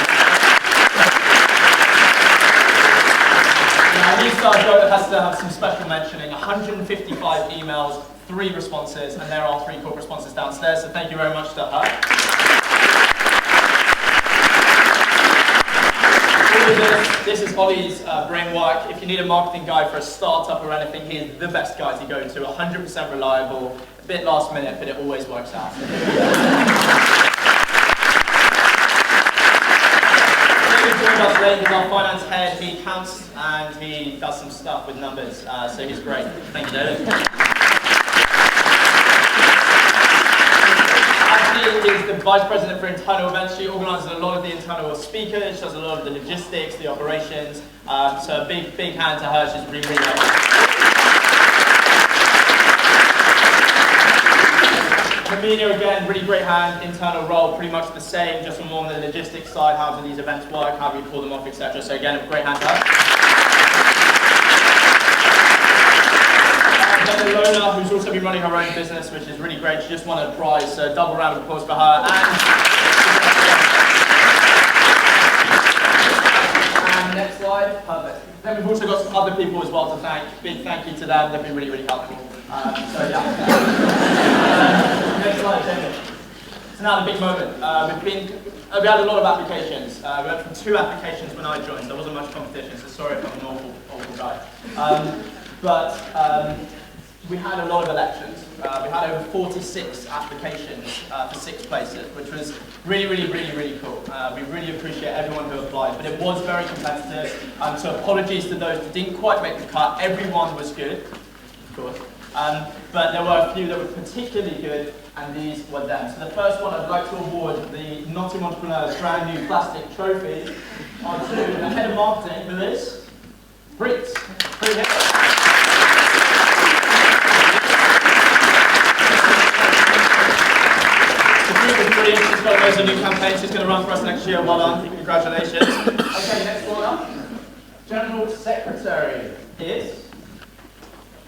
new star job has to have some special mentioning. 155 emails, 3 responses, and there are 3 corporate sponsors downstairs. So thank you very much to her. This is Ollie's brain work. If you need a marketing guy for a startup or anything, he is the best guy to go to. 100% reliable. A bit last minute, but it always works out. He's our finance head. He counts and he does some stuff with numbers, so he's great. Thank you, David. Ashley is the vice president for internal events. She organises a lot of the internal speakers. She does a lot of the logistics, the operations. So a big hand to her. She's really great. Amelia, again, really great hand, internal role, pretty much the same, just more on the logistics side, how do these events work, how do we pull them off, etc. So again, a great hand to her. And then Ilona, who's also been running her own business, which is really great. She just won a prize, so double round of applause for her. And next slide, perfect. Then we've also got some other people as well to thank. Big thank you to them, they've been really, really helpful. So yeah. Next slide, Jamie. So now the big moment. We had a lot of applications. We went from 2 applications when I joined. There wasn't much competition, so sorry if I'm an awful guy. But we had a lot of elections. We had over 46 applications for 6 places, which was really, really, really, really cool. We really appreciate everyone who applied, but it was very competitive. So apologies to those who didn't quite make the cut. Everyone was good, of course. But there were a few that were particularly good, and these were them. So the first one I'd like to award the Nottingham Entrepreneurs brand new plastic trophies are to the head of marketing, who is Brits. She's got loads of new campaigns. She's going to run for us next year. Well done. Congratulations. Okay, next one up. General Secretary is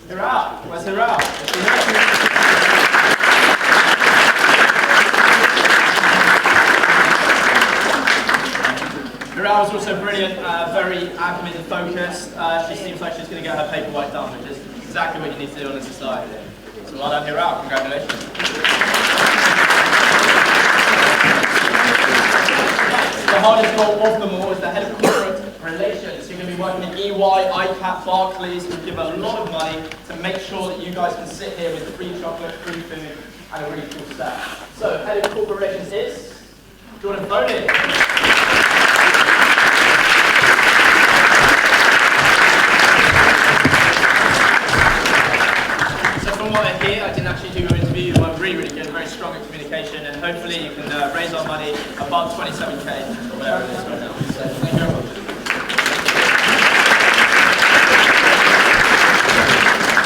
Hiral. Where's Hiral? Hiral was also brilliant, very admin focused. She seems like she's going to get her paperwork done, which is exactly what you need to do in a society. So well done, Hiral. Congratulations. The hardest role of them all is the head of corporate relations. You're going to be working at EY, ICAP, Barclays, who give a lot of money to make sure that you guys can sit here with free chocolate, free food, and a really cool staff. So, head of corporate relations is Jordan Foley. From what I hear, I didn't actually do your interview. You were really, really good, very strong in communication, and hopefully you can raise our money above 27k or whatever it is right now. So thank you very much.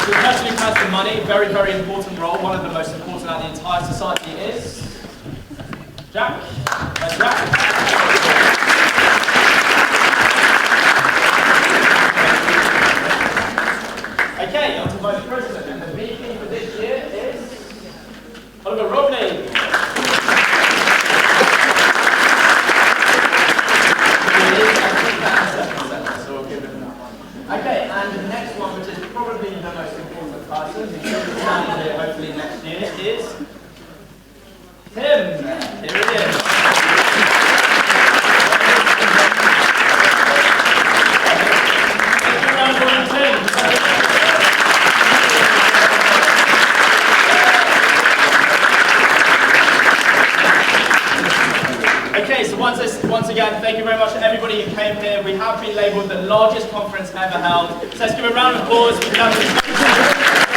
The person who has the money, very, very important role, one of the most important out of the entire society is Jack. Jack. Okay, on to Vice President, and the VP for this year is Oliver Rodney. Okay, and the next one, which is probably the most important person, who should be standing here hopefully next year, is much to everybody who came here. We have been labelled the largest conference ever held. So let's give a round of applause.